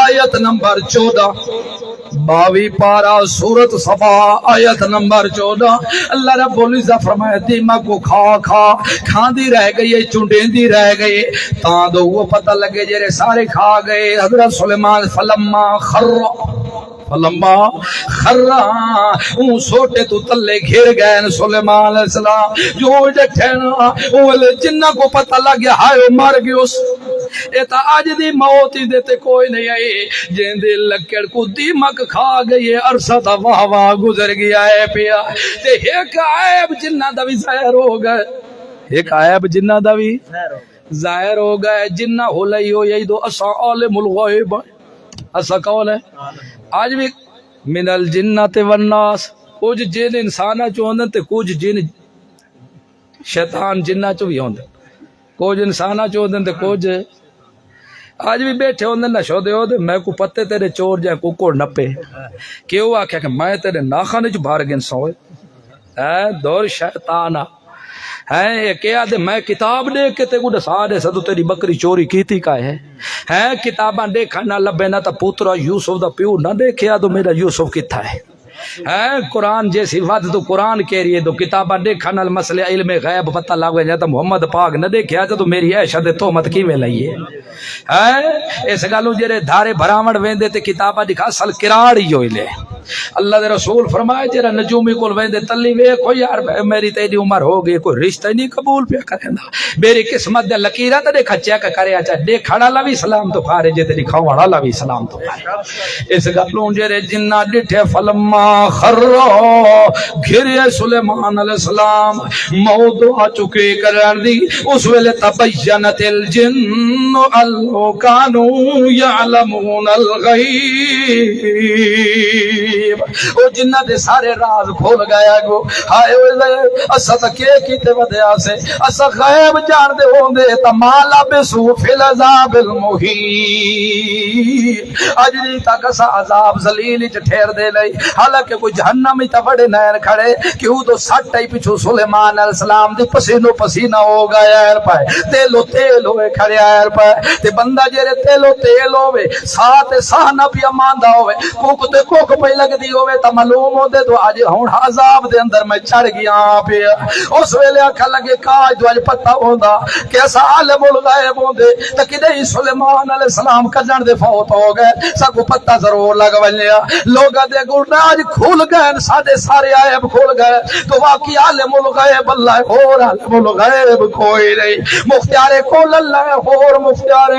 آیت نمبر 14، 22 پارہ سورت سبا آیت نمبر 14۔ اللہ رب العزت فرمائے دیمک کو کھا دی رہ گئی، چونڈیندی رہ گئی، تاں دو وہ پتہ لگے جیرے سارے کھا گئے۔ حضرت سلیمان فلما سوٹے تو تلے گھر گئے سلیمان علیہ السلام، جو ڈٹھے نا وہ جنہ کو پتہ لگ گیا ہائے مر گیوس۔ اے تا آج دی موت ہی دیتے کوئی نہیں آئی، جن دے لکڑ کو دیمک کھا گئی، عرصہ تا واہ واہ گزر گیا ہے پیا۔ تے ایک عیب جنہ دا بھی ظاہر ہو گئے، ایک عیب جنہ دا بھی ظاہر ہو گئے۔ جنہ ہو لئی ہو یہی دو اسا عالم الغیب، اسا کون ہے؟ آج بھی من الجنت والناس، کچھ جن انسانہ چو ہوندن تے کچھ جن شیطان جنہ چو بھی ہوندن، کچھ انسانہ چو ہوندن تے کچھ آج بھی بیٹھے ہوندن نہ شو دے ہو دے میں کو پتے تیرے چور جائے ککڑ نپے کیوں آکھا کہ میں تیرے ناخانے چو بھار گن سوئے دور شیطانہ ہے کیا دے میں کتاب دے کے تے کو دسا دے سدو تیری بکری چوری کیتی کا ہے کتاباں دیکھا نہ لبے نہ تا پوترا یوسف دا پیو نہ دیکھیا تو میرا یوسف کتھا ہے ہے قرآن جیسی بات تو قرآن کہہ رہی ہے تو کتاباں دیکھا نال مسئلے علم غیب پتہ لگ جائے تو محمد پاک نہ دیکھیا تو میری عائشہ دے تہمت کیویں لئی ہے اس گالوں جڑے دھارے بھراوڑ ویندے تے کتاباں دکھا اصل کراڑ ہی ہوئی لے اللہ دے رسول فرمائے جڑا نجومی کول ویندے تلی ویکھو یار میری تے دی عمر ہو گئی کوئی رشتہ نہیں قبول پیا کریندا میری قسمت دے لکیراں تے دیکھا چیک کرے اچھا دیکھڑ والا بھی سلام تو کھارے جے تے دکھاون والا بھی سلام تو کھارے اس گالوں جڑے جنہ ڈٹھے فلما خرو گھرے سلیمان علیہ السلام موت آ چکے کرن دی اس ویلے تبینت الجن اللہ کانوا یعلمون الغیب او جنہ دے سارے راز کھول گیا گو ہائے اسا تا کیتے ودیا سے اسا غیب جان دے ہوندے تا مالا بسو فی العذاب المحیط اجلی تک اسا عذاب ذلیل وچ ٹھہر دے لئی حالانکہ کوئی جہنم ہی تا بڑے نین کھڑے کیوں تو سٹ ہی پیچھو سلیمان علیہ السلام دی پسینو پسینہ ہو گیا ہے پائے تیلو تیل ہوئے کھڑے آئے پائے تے بندہ جیرے تیلو تیل ہوئے ساتھ ساہ نہ پیا ماندہ ہوئے کوک تے کوک پہ لگ دی ہوئے تا معلوم ہو دے تو آج ہون عذاب دے اندر میں چڑھ گیا پیا اس ویلے آکھا لگے کاج تو آج پتہ ہوندہ کہ ایسا عالم الغیب ہوندے تا کدے ہی سلیمان علیہ السلام کجن دے فوت ہو گئے سا کو پتہ ضرور لگ ولیا لوگا دے گناج کھول گئے سادے سارے عیب کھول گئے تو واقعی عالم الغیب اللہ اور عالم الغیب کوئی نہیں مختار کول اللہ اور مختار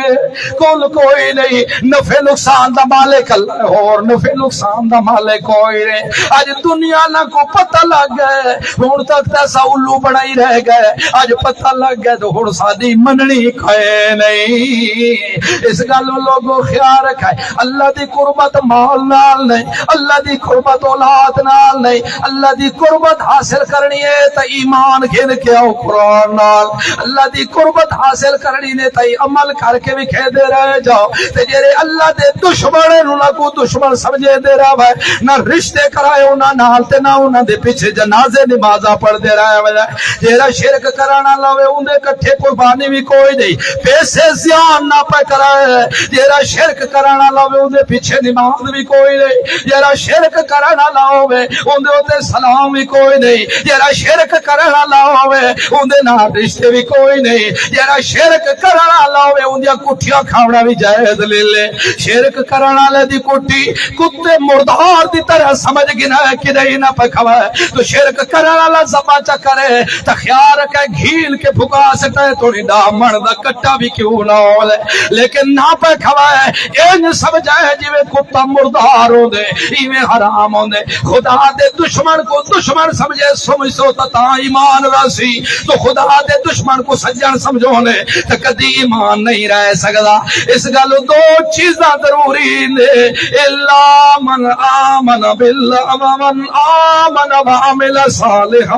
کول کوئی نہیں نفع نقصان دا مالک اللہ اور نفع نقصان دا مالک کوئی نہیں آج دنیا نہ کو پتہ لگ گئے ہون تک تیسا الو بڑائی رہ گئے آج پتہ لگ گئے تو ہون سادی مننی کھائے نہیں اس گالو لوگوں خیال رکھائے اللہ دی قربت مال نال نہیں اللہ دی قربت اولاد نال نہیں اللہ دی قربت حاصل کرنی ہے تا ایمان گھن کے آؤ قرآن نال اللہ دی قربت حاصل کرنی نے تا عمل کر کے بھی کھے دے رہے جاؤ تے جیرے اللہ دے دشمن نہ کو دشمن سمجھے دے رہا ہے نہ رشتے کرائے انہاں نال تے نہ انہاں دے پیچھے جنازے نمازاں پڑھ دے رہا ہے جیرا شرک کرانا لاوے ان دے کٹھے قربانی بھی کوئی نہیں پیسے زیان نہ پہ کرائے جیرا شرک کرانا لاوے ان دے پیچھے نماز بھی کوئی نہیں جیرا شرک کرانا لاوے ان دے ہوتے سلام بھی کوئی نہیں جیرا شرک کرانا لاوے ان دے نال رشتے بھی کوئی نہیں جیرا شرک کرانا لاوے ان دے کٹھیاں کھاونا بھی جائز لے لے شرک کرانا لے دی کٹھی کتے مردار دی طرح سمجھ گنا ہے کہ نہیں نہ پکھوا ہے تو شرک کرانا لا زبا چا کرے تا خیال رکھے گھیل کے پھکا سکتا ہے تھوڑی دامن دا کٹا بھی کیوں نہ ہو لے لیکن نہ پکھوا ہے این سمجھائے جیوے کتا مردار ہوں دے ایویں حرام ہوں دے خدا دے دشمن کو دشمن سمجھے سمجھ سو تا ایمان راسی تو خدا دے دشمن کو سجن سمجھونے تا کدی ایمان نہیں رہ سکتا اس گالو دو چیزاں ضروری نے اللہ من آمن باللہ ومن آمن وعمل صالحا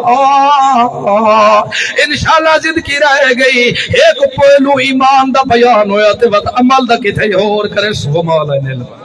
انشاءاللہ زندگی رہ گئی ایک پہلو ایمان دا بیان ہویا تے وقت عمل دا کتے اور کرے سو مولا نے